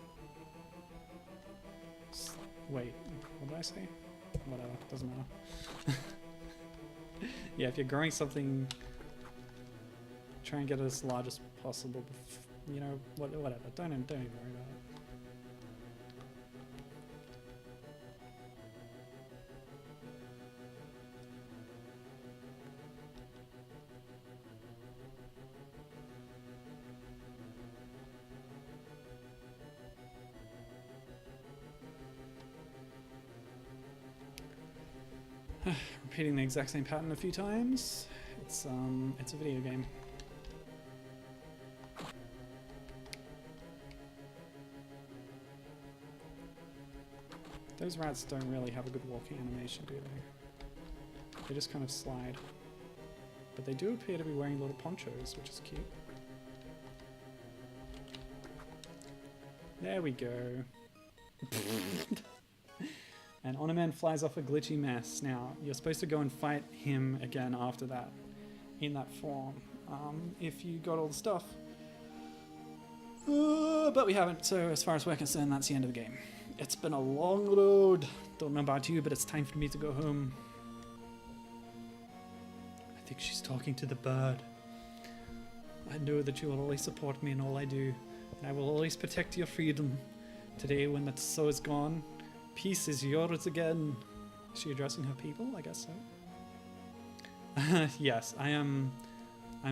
wait, what did I say? Whatever, doesn't matter. Yeah, if you're growing something, try and get it as large as possible. You know, whatever. Don't even worry about it. Repeating the exact same pattern a few times. It's a video game. Those rats don't really have a good walking animation, do they? They just kind of slide. But they do appear to be wearing little ponchos, which is cute. There we go. And Onoman flies off a glitchy mess. Now, you're supposed to go and fight him again after that, in that form, if you got all the stuff. But we haven't, so as far as we're concerned, that's the end of the game. It's been a long road. Don't know about you, but it's time for me to go home. I think she's talking to the bird. I know that you will always support me in all I do, and I will always protect your freedom. Today, when the Tso is gone, peace is yours again. Is she addressing her people? I guess so. Yes, I'm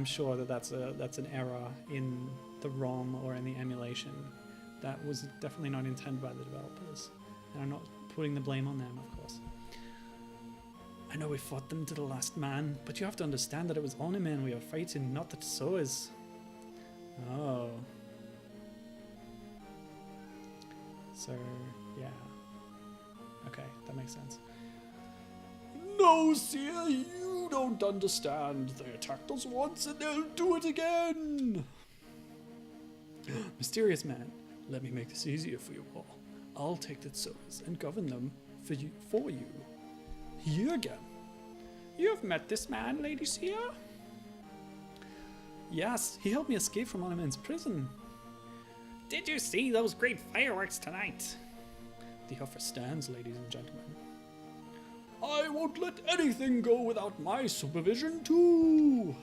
sure that that's an error in the ROM or in the emulation. That was definitely not intended by the developers, and I'm not putting the blame on them, of course. I know we fought them to the last man, but you have to understand that it was Onoman we were fighting, not the Tsoas. Oh. So, yeah. Okay, that makes sense. No, Seer, you don't understand. They attacked us once and they'll do it again. Mysterious man, let me make this easier for you all. I'll take the Tsoas and govern them for you. Jürgen, you have met this man, Lady Seer? Yes, he helped me escape from Onoman's prison. Did you see those great fireworks tonight? The offer stands, ladies and gentlemen. I won't let anything go without my supervision, too.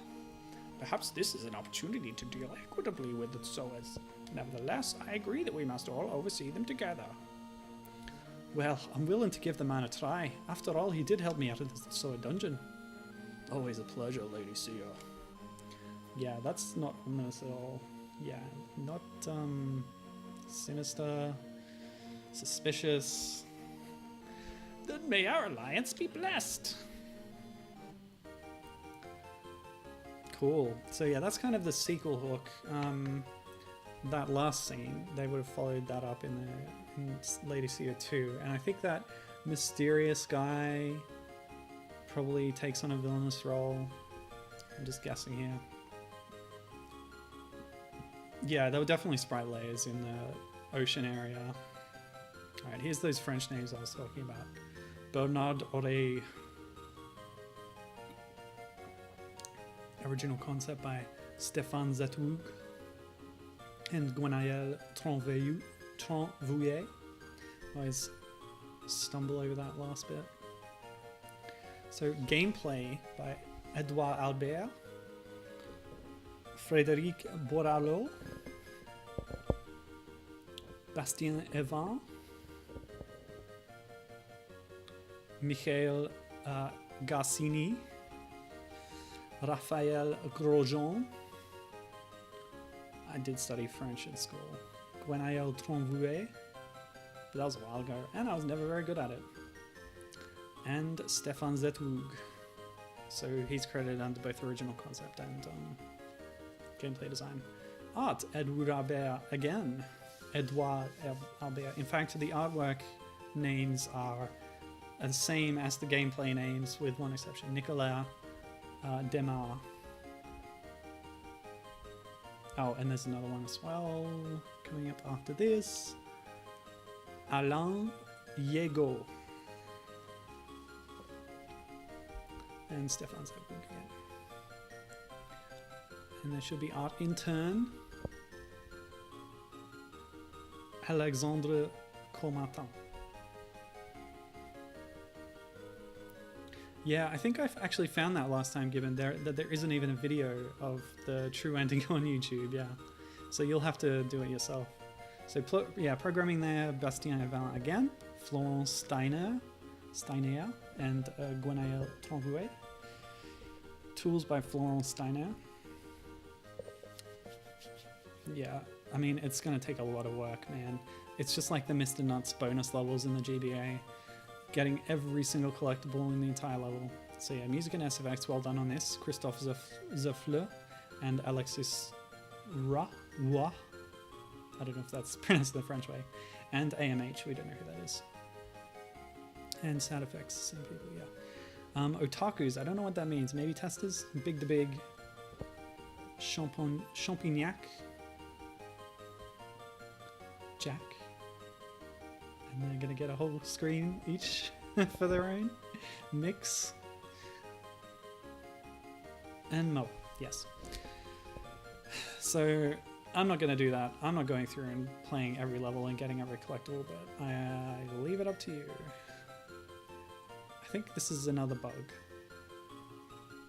Perhaps this is an opportunity to deal equitably with the Tsoas. Nevertheless, I agree that we must all oversee them together. Well, I'm willing to give the man a try. After all, he did help me out of the Tsoa dungeon. Always a pleasure, Lady Seer. Yeah, that's not ominous at all. Yeah, not, sinister. Suspicious. Then may our alliance be blessed. Cool. So yeah, that's kind of the sequel hook. That last scene, they would have followed that up in later CO2, and I think that mysterious guy probably takes on a villainous role. I'm just guessing here. Yeah, there were definitely sprite layers in the ocean area. Alright, here's those French names I was talking about. Bernard Auré. Original concept by Stéphane Zatoug and Gwenaël Tronvouillet. I always stumble over that last bit. So, gameplay by Edouard Albert, Frédéric Boralot, Bastien Evin, Michael Gassini, Raphaël Grosjean. I did study French in school. Gwenaël Tronvouillet, but that was a while ago, and I was never very good at it. And Stéphane Zatoug. So he's credited under both original concept and gameplay design. Art, Edouard Albert again. Edouard Albert. In fact, the artwork names are the same as the gameplay names, with one exception. Nicolas Demar. Oh, and there's another one as well coming up after this. Alain Yego. And Stéphane Zatoug again. And there should be art intern. Alexandre Comartin. Yeah, I think I've actually found that last time, given that there isn't even a video of the true ending on YouTube, yeah. So you'll have to do it yourself. So programming there, Bastien Evin again, Florence Steiner, and Gwenaël Tronvouillet. Tools by Florence Steiner. Yeah, I mean, it's going to take a lot of work, man. It's just like the Mr. Nuts bonus levels in the GBA. Getting every single collectible in the entire level. So yeah, music and SFX, well done on this. Christophe Zafleur and Alexis Roy. I don't know if that's pronounced the French way. And AMH, we don't know who that is. And sound effects, same people, yeah. Otakus, I don't know what that means. Maybe testers? Big the Big. Champignac. Jack. And they're gonna get a whole screen each for their own. Mix. And Mo, yes. So I'm not gonna do that. I'm not going through and playing every level and getting every collectible, but I leave it up to you. I think this is another bug.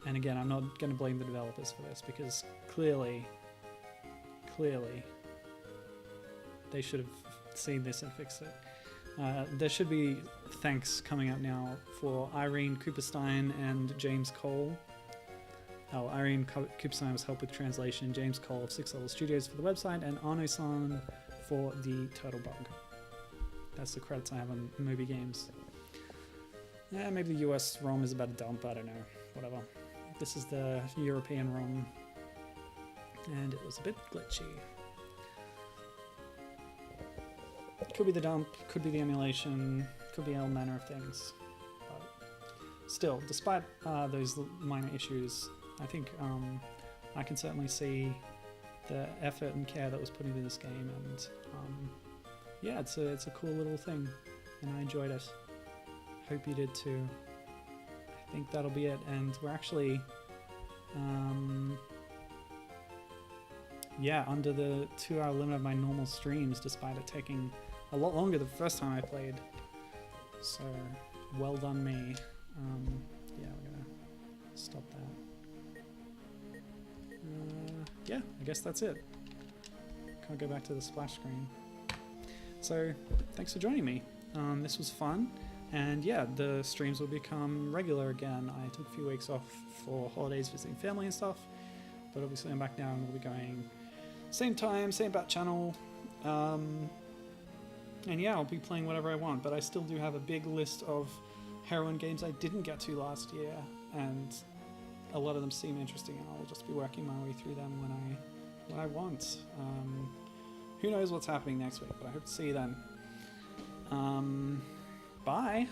And again, I'm not gonna blame the developers for this, because clearly, they should have seen this and fixed it. There should be thanks coming up now for Irene Cooperstein and James Cole. Oh, Irene Cooperstein was helped with translation, James Cole of Six Level Studios for the website, and Arno-san for the Turtle Bug. That's the credits I have on Moby Games. Yeah, maybe the US ROM is about to dump, I don't know, whatever. This is the European ROM, and it was a bit glitchy. Could be the dump, could be the emulation, could be all manner of things. But still, despite those minor issues, I think I can certainly see the effort and care that was put into this game, and yeah, it's a cool little thing, and I enjoyed it. Hope you did too. I think that'll be it, and we're actually yeah, under the 2-hour limit of my normal streams, despite it taking a lot longer the first time I played. So, well done me. Yeah, we're gonna stop that. Yeah, I guess that's it. Can't go back to the splash screen. So, thanks for joining me. This was fun, and yeah, the streams will become regular again. I took a few weeks off for holidays, visiting family and stuff, but obviously I'm back now and we'll be going same time, same bat channel. And yeah, I'll be playing whatever I want, but I still do have a big list of Heroine games I didn't get to last year, and a lot of them seem interesting, and I'll just be working my way through them when I want. Who knows what's happening next week, but I hope to see you then. Bye!